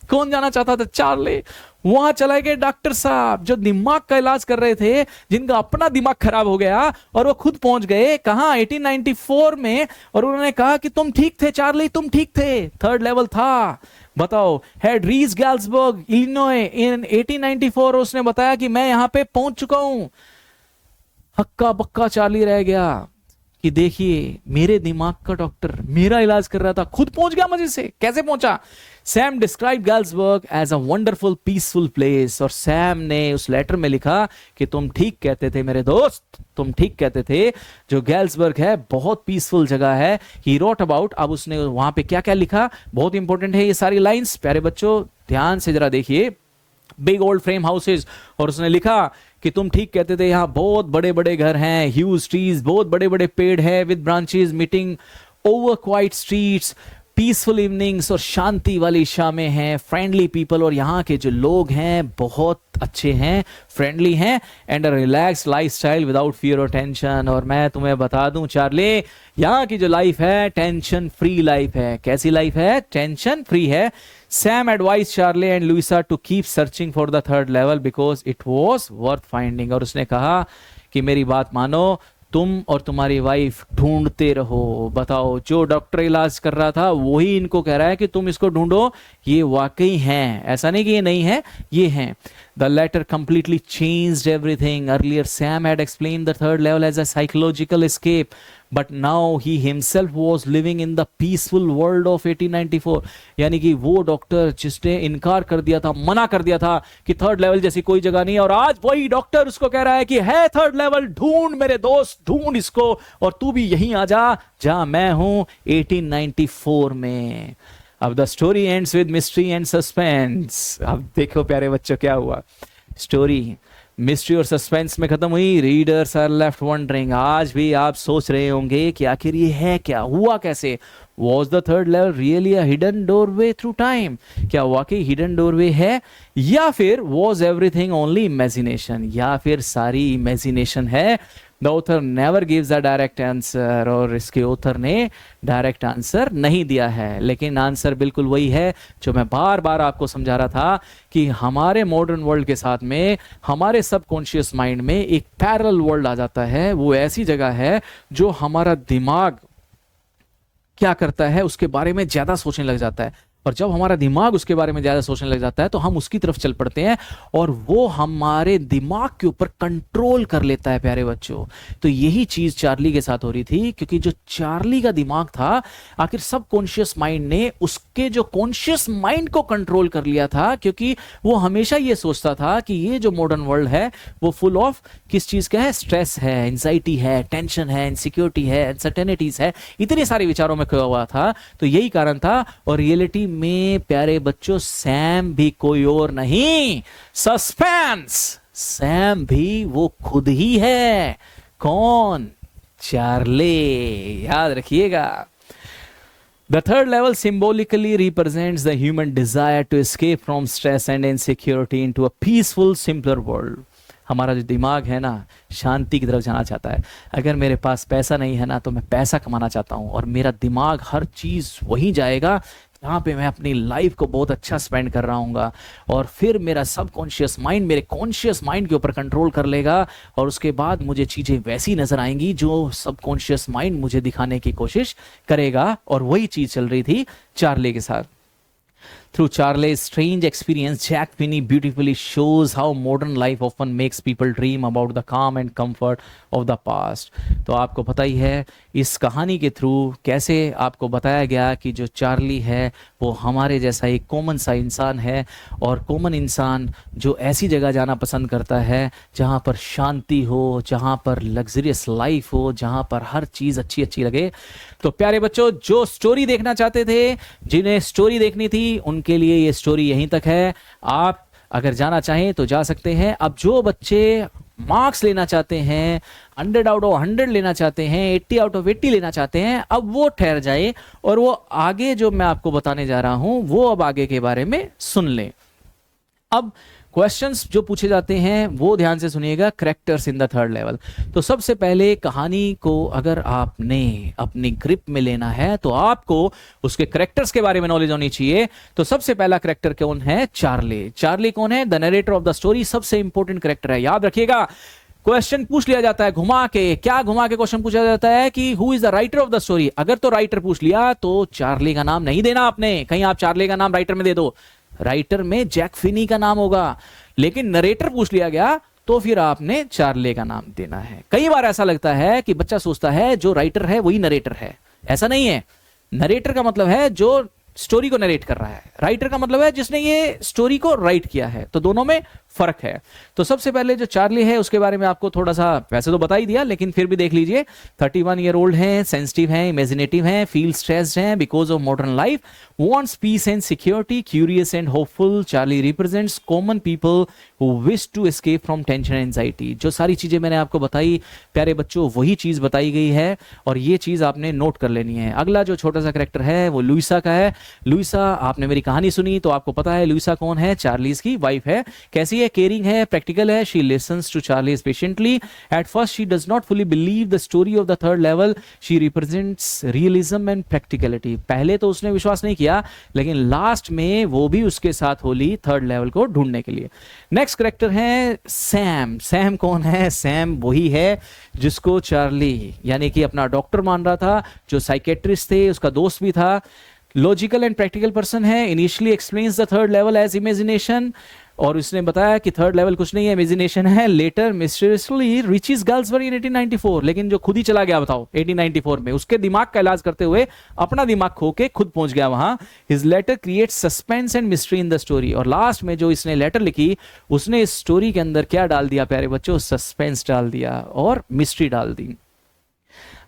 कौन जाना चाहता था? चार्ली। वहां चले गए डॉक्टर साहब जो दिमाग का इलाज कर रहे थे, जिनका अपना दिमाग खराब हो गया, और वो खुद पहुंच गए कहां? 1894 में। और उन्होंने कहा कि तुम ठीक थे चार्ली, तुम ठीक थे, थर्ड लेवल था। बताओ, had reached Galesburg, Illinois in 1894। उसने बताया कि मैं यहां पे पहुंच चुका हूं। हक्का बक्का चार्ली रह गया कि देखिए मेरे दिमाग का डॉक्टर मेरा इलाज कर रहा था, खुद पहुंच गया मजे से। कैसे पहुंचा? Sam describe Galesburg as a wonderful peaceful place. और सैम ने उस लेटर में लिखा कि तुम ठीक कहते थे मेरे दोस्त, तुम ठीक कहते थे, जो गैल्सबर्ग है बहुत पीसफुल जगह है। ही रोट अबाउट, अब उसने वहां पे क्या क्या लिखा, बहुत इंपॉर्टेंट है ये सारी लाइंस प्यारे बच्चों, ध्यान से जरा देखिए। बिग ओल्ड फ्रेम हाउसेज, और उसने लिखा कि तुम ठीक कहते थे, यहाँ बहुत बड़े बड़े घर हैं, ह्यूज ट्रीज, बहुत बड़े बड़े पेड़ हैं with branches meeting over quite streets, peaceful evenings, और शांति वाली शामें हैं, फ्रेंडली पीपल, और यहाँ के जो लोग हैं बहुत अच्छे हैं, फ्रेंडली हैं, and a relax lifestyle without fear और टेंशन। और मैं तुम्हें बता दूं चार्ली, यहाँ की जो लाइफ है टेंशन फ्री लाइफ है। कैसी लाइफ है? टेंशन फ्री है। Sam advised Charlie and Louisa to keep searching for the third level because it was worth finding। और उसने कहा कि मेरी बात मानो, तुम और तुम्हारी वाइफ ढूंढते रहो। बताओ, जो डॉक्टर इलाज कर रहा था वही इनको कह रहा है कि तुम इसको ढूंढो, ये वाकई हैं, ऐसा नहीं कि ये नहीं है, ये हैं। The letter completely changed everything. Earlier, Sam had explained the third level as a psychological escape, but now he himself was living in the peaceful world of 1894. यानी कि वो डॉक्टर जिसने इनकार कर दिया था, मना कर दिया था कि थर्ड लेवल जैसी कोई जगह नहीं है, और आज वही डॉक्टर उसको कह रहा है कि है थर्ड लेवल, ढूंढ मेरे दोस्त, ढूंढ इसको, और तू भी यहीं आ जा जहां मैं हूं 1894 में. अब the story ends with mystery and suspense. अब देखो प्यारे बच्चों क्या हुआ. स्टोरी मिस्ट्री और सस्पेंस में खत्म हुई. Readers are left wondering. आज भी आप सोच रहे होंगे कि आखिर ये है क्या, हुआ कैसे. Was the third level really a hidden doorway through time? क्या वाकई हिडन डोरवे है, या फिर was everything only imagination, या फिर सारी इमेजिनेशन है. The author never gives a direct answer, और इसके ऑथर ने डायरेक्ट आंसर नहीं दिया है, लेकिन आंसर बिल्कुल वही है जो मैं बार बार आपको समझा रहा था कि हमारे मॉडर्न वर्ल्ड के साथ में हमारे सबकॉन्शियस माइंड में एक पैरेलल वर्ल्ड आ जाता है. वो ऐसी जगह है जो हमारा दिमाग क्या करता है उसके बारे में ज्यादा सोचने लग जाता है, और जब हमारा दिमाग उसके बारे में ज्यादा सोचने लग जाता है तो हम उसकी तरफ चल पड़ते हैं, और वो हमारे दिमाग के ऊपर कंट्रोल कर लेता है प्यारे बच्चों. तो यही चीज चार्ली के साथ हो रही थी, क्योंकि जो चार्ली का दिमाग था, आखिर सब कॉन्शियस माइंड ने उसके जो कॉन्शियस माइंड को कंट्रोल कर लिया था, क्योंकि वो हमेशा ये सोचता था कि ये जो मॉडर्न वर्ल्ड है वो फुल ऑफ किस चीज का है, स्ट्रेस है, एंजाइटी है, टेंशन है, इनसिक्योरिटी है, अनसर्टेनिटीज है, इतने सारे विचारों में खोया हुआ था. तो यही कारण था. और रियलिटी में प्यारे बच्चों सैम भी कोई और नहीं, सस्पेंस, सैम भी वो खुद ही है. कौन? चार्ली. याद रखिएगा. The third level symbolically represents the human desire to escape from stress and insecurity into a peaceful, simpler world. हमारा जो दिमाग है ना, शांति की तरफ जाना चाहता है. अगर मेरे पास पैसा नहीं है ना, तो मैं पैसा कमाना चाहता हूं, और मेरा दिमाग हर चीज वहीं जाएगा जहाँ पे मैं अपनी लाइफ को बहुत अच्छा स्पेंड कर रहा हूँगा, और फिर मेरा सबकॉन्शियस माइंड मेरे कॉन्शियस माइंड के ऊपर कंट्रोल कर लेगा, और उसके बाद मुझे चीज़ें वैसी नजर आएंगी जो सबकॉन्शियस माइंड मुझे दिखाने की कोशिश करेगा. और वही चीज़ चल रही थी चार्ली के साथ. Through Charlie's strange experience, Jack Finney beautifully shows how modern life often makes people dream about the calm and comfort of the past. तो आपको पता ही है इस कहानी के थ्रू कैसे आपको बताया गया कि जो चार्ली है वो हमारे जैसा एक कॉमन सा इंसान है, और कॉमन इंसान जो ऐसी जगह जाना पसंद करता है जहाँ पर शांति हो, जहाँ पर लग्जरियस लाइफ हो, जहाँ पर हर चीज़ अच्छी अच्छी लगे. तो प्यारे बच्चों, जो स्टोरी देखना चाहते थे, जिन्हें स्टोरी देखनी थी, उनके लिए ये स्टोरी यहीं तक है. आप अगर जाना चाहें तो जा सकते हैं. अब जो बच्चे मार्क्स लेना चाहते हैं, 100 आउट ऑफ 100 लेना चाहते हैं, 80 आउट ऑफ 80 लेना चाहते हैं, अब वो ठहर जाए, और वो आगे जो मैं आपको बताने जा रहा हूं वो अब आगे के बारे में सुन लें. अब क्वेश्चंस जो पूछे जाते हैं वो ध्यान से सुनिएगा. Characters in the third level. तो सबसे पहले कहानी को अगर आपने अपनी ग्रिप में लेना है तो आपको उसके कैरेक्टर्स के बारे में नॉलेज होनी चाहिए. तो सबसे पहला कैरेक्टर कौन है? चार्ली. चार्ली कौन है? The narrator of the story. सबसे इंपॉर्टेंट कैरेक्टर है, याद रखिएगा. क्वेश्चन पूछ लिया जाता है घुमा के. क्या घुमा के क्वेश्चन पूछा जाता है कि who is the writer of the story. अगर तो राइटर पूछ लिया तो चार्ली का नाम नहीं देना आपने. कहीं आप चार्ली का नाम राइटर में दे दो, राइटर में जैक फिनी का नाम होगा. लेकिन नरेटर पूछ लिया गया तो फिर आपने चार्ली का नाम देना है. कई बार ऐसा लगता है कि बच्चा सोचता है जो राइटर है वही नरेटर है. ऐसा नहीं है. नरेटर का मतलब है जो स्टोरी को नरेट कर रहा है, राइटर का मतलब है जिसने ये स्टोरी को राइट किया है. तो दोनों में फर्क है. तो सबसे पहले जो चार्ली है उसके बारे में आपको थोड़ा सा वैसे तो बता ही दिया, लेकिन फिर भी देख लीजिए. 31 ईयर ओल्ड है, सेंसिटिव है, इमेजिनेटिव है, फील स्ट्रेस्ड है because of modern life, wants peace and security, curious and hopeful. Charlie represents common people who wish to escape from tension and anxiety. जो सारी चीजें मैंने आपको बताई प्यारे बच्चों, वही चीज बताई गई है, और ये चीज आपने नोट कर लेनी है. अगला जो छोटा सा कैरेक्टर है वो लुइसा का है. लुइसा, आपने मेरी कहानी सुनी तो आपको पता है लुइसा कौन है. चार्लीज की वाइफ है. कैसी है? केयरिंग है, प्रैक्टिकल है. She listens to Charlie patiently. At first she does not fully believe the story of the third level. She represents realism and practicality. पहले तो उसने विश्वास नहीं किया, लेकिन लास्ट में वो भी उसके साथ होली थर्ड लेवल को ढूंढने के लिए. नेक्स्ट कैरेक्टर है सैम. सैम कौन है? सैम वही है जिसको चार्ली यानी कि अपना डॉक्टर मान रहा था, जो साइकेट्रिस्ट थे, उसका दोस्त भी था. लॉजिकल एंड प्रैक्टिकल पर्सन है. Initially explains the third level as imagination. और उसने बताया कि थर्ड लेवल कुछ नहीं है, इमेजिनेशन है। लेटर मिस्टीरियसली रीचेस गर्ल्सबर्ग इन 1894, लेकिन जो खुद ही चला गया बताओ 1894 में, उसके दिमाग का इलाज करते हुए अपना दिमाग खो के खुद पहुंच गया वहां। His letter creates suspense and mystery in the story, और लास्ट में जो इसने लेटर लिखी उसने इस स्टोरी के अंदर क्या डाल दिया प्यारे बच्चों, सस्पेंस डाल दिया और मिस्ट्री डाल दी।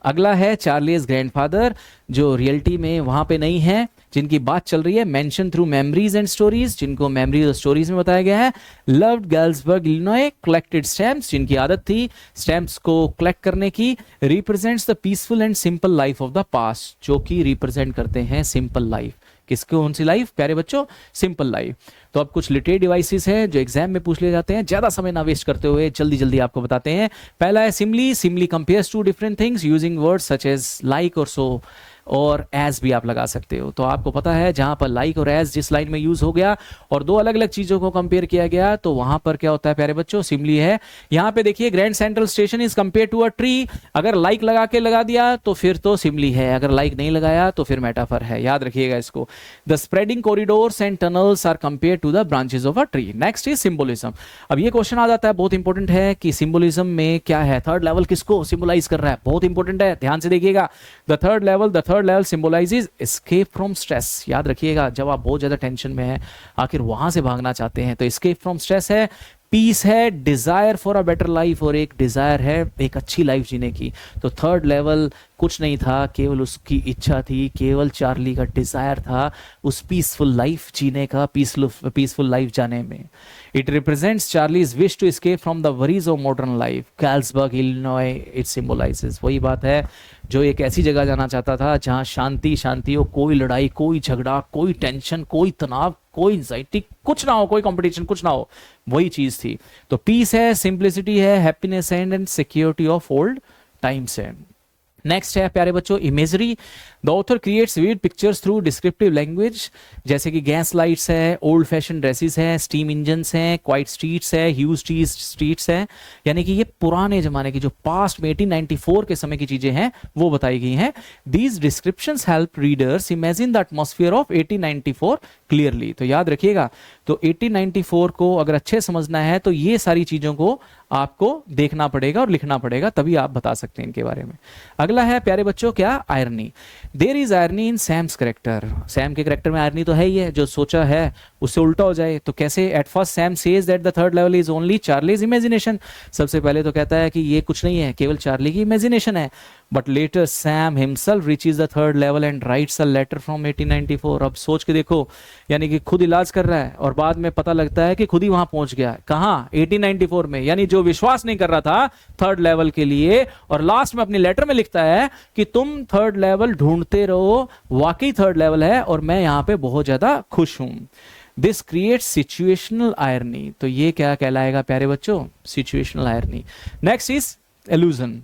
अगला है चार्लीज ग्रैंडफादर, जो रियलिटी में वहां पे नहीं है, जिनकी बात चल रही है, mention through memories and stories, जिनको मेमोरीज और स्टोरीज में बताया गया है। लव्ड गर्ल्सबर्ग इलिनॉय, कलेक्टेड स्टैम्प्स, जिनकी आदत थी स्टैम्प्स को कलेक्ट करने की। Represents the peaceful and simple life of the past, जो कि रिप्रेजेंट करते हैं सिंपल लाइफ। किसको, कौन सी लाइफ प्यारे बच्चों, सिंपल लाइफ। तो अब कुछ लिटरेरी डिवाइसेस हैं जो एग्जाम में पूछ लिए जाते हैं, ज्यादा समय ना वेस्ट करते हुए जल्दी जल्दी आपको बताते हैं। पहला है simile. Simile compares two different things using words such as like or so, और एज भी आप लगा सकते हो। तो आपको पता है जहां पर लाइक और एज जिस लाइन में यूज हो गया और दो अलग अलग चीजों को कंपेयर किया गया, तो वहां पर क्या होता है प्यारे बच्चों, सिमली है। यहां पे देखिए Grand Central Station is compare to a tree, अगर लाइक लगा के लगा दिया तो फिर तो सिमली है, अगर लाइक नहीं लगाया तो फिर मेटाफर है, याद रखिएगा इसको। The spreading corridors and tunnels are compare to the branches of a tree. Next is symbolism. अब ये क्वेश्चन आ जाता है, बहुत इंपॉर्टेंट है कि सिंबोलिज्म में क्या है, थर्ड लेवल किसको सिंबलाइज कर रहा है, बहुत इंपॉर्टेंट है, ध्यान से देखिएगा। The third level symbolize escape from stress. याद रखिएगा, जब आप बहुत ज्यादा टेंशन में हैं, आखिर वहां से भागना चाहते हैं, तो एस्केप फ्रॉम स्ट्रेस है। पीस है, desire for a better life, और एक डिजायर है एक अच्छी लाइफ जीने की। तो थर्ड लेवल कुछ नहीं था, केवल उसकी इच्छा थी, केवल चार्ली का डिजायर था उस पीसफुल लाइफ जीने का, पीसफुल लाइफ जाने में। It represents Charlie's wish to escape from the worries of modern life. Galesburg Illinois it symbolises, वही बात है, जो एक ऐसी जगह जाना चाहता था जहां शांति शांति हो, कोई लड़ाई, कोई झगड़ा, कोई टेंशन, कोई तनाव, कोई एंजाइटी कुछ ना हो, कोई कंपटीशन कुछ ना हो, वही चीज थी। तो पीस है, सिंप्लिसिटी है, happiness and security of old times है। नेक्स्ट है प्यारे बच्चों imagery. The author creates vivid pictures through descriptive language, जैसे कि गैस लाइट्स है, ओल्ड फैशन ड्रेसेस हैं, स्टीम इंजन्स हैं, क्वाइट स्ट्रीट्स है, ह्यूज स्ट्रीट्स हैं, यानी कि ये पुराने जमाने की जो पास्ट में 1894 के समय की चीजें हैं वो बताई गई हैं। These descriptions help readers imagine the atmosphere of 1894 clearly. तो याद रखिएगा, तो 1894 को अगर अच्छे समझना है तो ये सारी चीजों को आपको देखना पड़ेगा और लिखना पड़ेगा, तभी आप बता सकते हैं इनके बारे में। अगला है प्यारे बच्चों क्या, irony. There is irony in Sam's character. Sam के करेक्टर में आयरनी तो है ही है, जो सोचा है उससे उल्टा हो जाए। तो कैसे, at first Sam says that the third level is only Charlie's imagination. सबसे पहले तो कहता है कि ये कुछ नहीं है, केवल चार्ली की इमेजिनेशन है। But later Sam himself reaches the third level and writes a letter from 1894। अब सोच के देखो, यानी कि खुद इलाज कर रहा है और बाद में पता लगता है कि खुद ही वहां पहुंच गया। कहां, 1894 में, यानी जो विश्वास नहीं कर रहा था थर्ड लेवल के लिए, और लास्ट में अपनी लेटर में लिखता है कि तुम थर्ड लेवल ढूंढते रहो, वाकई थर्ड लेवल है और मैं यहां पे बहुत ज्यादा खुश हूं। This creates situational irony. तो ये क्या कहलाएगा प्यारे बच्चों, situational irony. Next is allusion.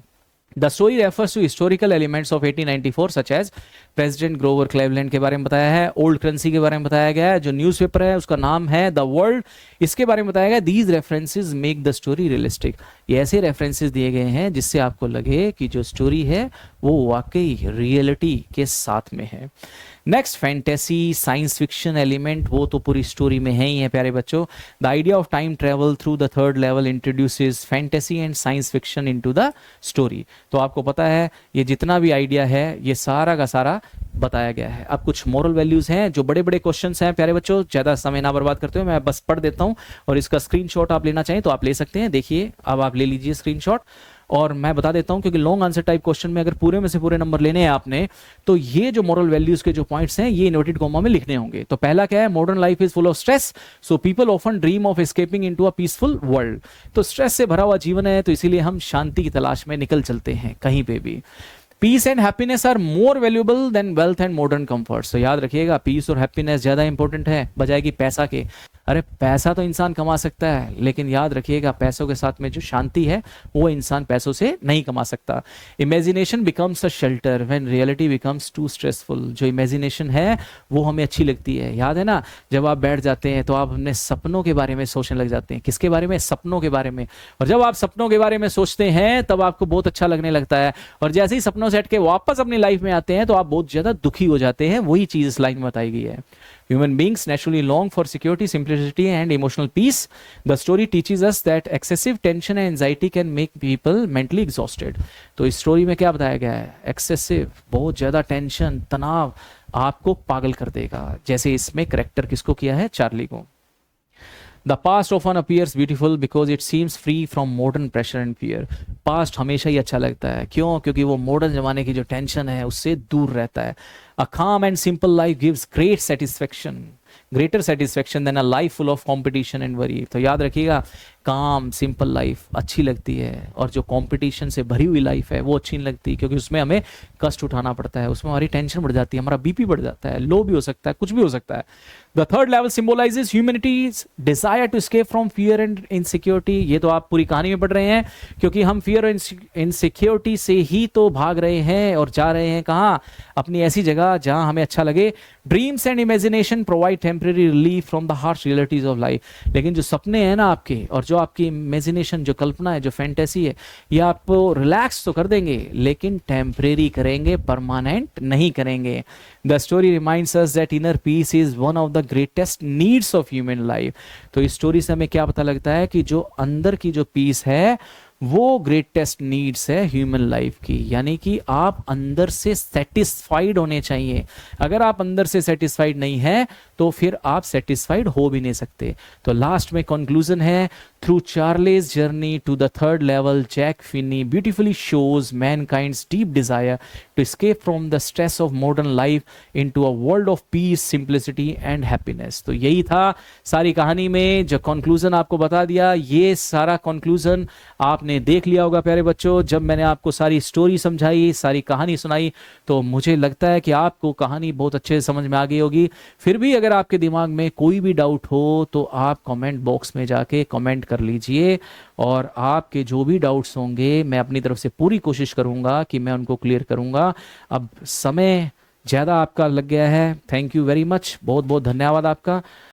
The story refers to historical elements of 1894 such as president Grover Cleveland के बारे में बताया है, ओल्ड करेंसी के बारे में बताया गया है, जो न्यूज़पेपर है उसका नाम है द वर्ल्ड, इसके बारे में बताया गया। These references make the story realistic. ये ऐसे रेफरेंसेस दिए गए हैं जिससे आपको लगे कि जो स्टोरी है वो वाकई रियलिटी के साथ में है। Next fantasy, science fiction element, वो तो पूरी स्टोरी में है ही है प्यारे बच्चों। The idea of time travel through the third level introduces fantasy and science fiction into the story. तो आपको पता है ये जितना भी आइडिया है ये सारा का सारा बताया गया है। अब कुछ मॉरल वैल्यूज हैं, जो बड़े बड़े क्वेश्चंस हैं प्यारे बच्चों, ज्यादा समय ना बर्बाद करते हुए मैं बस पढ़ देता हूं, और इसका स्क्रीनशॉट आप लेना चाहें तो आप ले सकते हैं। देखिए अब आप ले लीजिए स्क्रीनशॉट, और मैं बता देता हूं क्योंकि लॉन्ग आंसर टाइप क्वेश्चन में अगर पूरे में से पूरे नंबर लेने हैं आपने, तो ये जो मॉरल वैल्यूज के जो पॉइंट्स हैं ये इन्वर्टेड कॉमा में लिखने होंगे। तो पहला क्या है, modern life is full of stress, so people often dream of escaping into a peaceful world. तो स्ट्रेस से भरा हुआ जीवन है, तो इसीलिए हम शांति की तलाश में निकल चलते हैं कहीं पे भी। Peace and happiness are more valuable than wealth and modern comforts. तो याद रखिएगा, पीस और हैप्पीनेस ज्यादा इंपॉर्टेंट है बजाय कि पैसा के। अरे पैसा तो इंसान कमा सकता है, लेकिन याद रखिएगा पैसों के साथ में जो शांति है वो इंसान पैसों से नहीं कमा सकता। Imagination becomes a shelter when reality becomes too stressful. जो इमेजिनेशन है वो हमें अच्छी लगती है, याद है ना, जब आप बैठ जाते हैं तो आप अपने सपनों के बारे में सोचने लग जाते हैं। किसके बारे में, सपनों के बारे में। और जब आप सपनों के बारे में सोचते हैं तब आपको बहुत अच्छा लगने लगता है, और जैसे ही सपनों से हट के वापस अपनी लाइफ में आते हैं तो आप बहुत ज्यादा दुखी हो जाते हैं। वही चीज इस लाइन में बताई गई है। Human beings naturally long for security, simplicity, and emotional peace. The story teaches us that excessive tension and anxiety can make people mentally exhausted. तो इस स्टोरी में क्या बताया गया है? एक्सेसिव, बहुत ज़्यादा टेंशन, तनाव आपको पागल कर देगा, जैसे इसमें करेक्टर किसको किया है? चार्ली को. The past often appears beautiful because it seems free from modern pressure and fear. Past हमेशा ही अच्छा लगता है, क्यों? क्योंकि वो मॉडर्न जमाने की जो टेंशन है उससे दूर रहता है. A calm and simple life gives great satisfaction, greater satisfaction than a life full of competition and worry. तो याद रखिएगा, काम सिंपल लाइफ अच्छी लगती है, और जो कंपटीशन से भरी हुई लाइफ है वो अच्छी नहीं लगती, क्योंकि उसमें हमें कष्ट उठाना पड़ता है, उसमें हमारी टेंशन बढ़ जाती है, हमारा बीपी बढ़ जाता है, लो भी हो सकता है, कुछ भी हो सकता है. The third level symbolizes humanity's desire to escape from fear and insecurity. ये तो आप पूरी कहानी में पढ़ रहे हैं, क्योंकि हम फियर और इनसिक्योरिटी से ही तो भाग रहे हैं और जा रहे हैं कहाँ? अपनी ऐसी जगह जहां हमें अच्छा लगे. Dreams and imagination provide temporary relief from the harsh realities of life. लेकिन जो सपने हैं ना आपके, और जो आपकी इमेजिनेशन, जो कल्पना है, जो फैंटेसी है, ये आपको रिलैक्स तो कर देंगे, लेकिन टेम्परेरी करेंगे, परमानेंट नहीं करेंगे. The story reminds us that inner peace is one of the greatest needs of human life. तो इस स्टोरी से हमें क्या पता लगता है कि जो अंदर की जो पीस है वो ग्रेटेस्ट नीड्स है ह्यूमन लाइफ की. यानी कि आप अंदर से सेटिस्फाइड होने चाहिए. अगर आप अंदर से सेटिस्फाइड नहीं है तो फिर आप सेटिस्फाइड हो भी नहीं सकते. तो लास्ट में कंक्लूजन है, through Charlie's journey to the third level, Jack Finney beautifully shows mankind's deep desire to escape from the stress of modern life into a world of peace, simplicity and happiness. तो यही था सारी कहानी में जो conclusion आपको बता दिया. ये सारा कंक्लूजन आपने देख लिया होगा प्यारे बच्चों. जब मैंने आपको सारी स्टोरी समझाई, सारी कहानी सुनाई, तो मुझे लगता है कि आपको कहानी बहुत अच्छे से समझ में आ गई होगी. फिर भी अगर आपके दिमाग में कोई भी डाउट हो तो आप कमेंट बॉक्स में जाके कमेंट कर लीजिए, और आपके जो भी डाउट्स होंगे मैं अपनी तरफ से पूरी कोशिश करूंगा कि मैं उनको क्लियर करूंगा. अब समय ज़्यादा आपका लग गया है. थैंक यू वेरी मच, बहुत बहुत धन्यवाद आपका.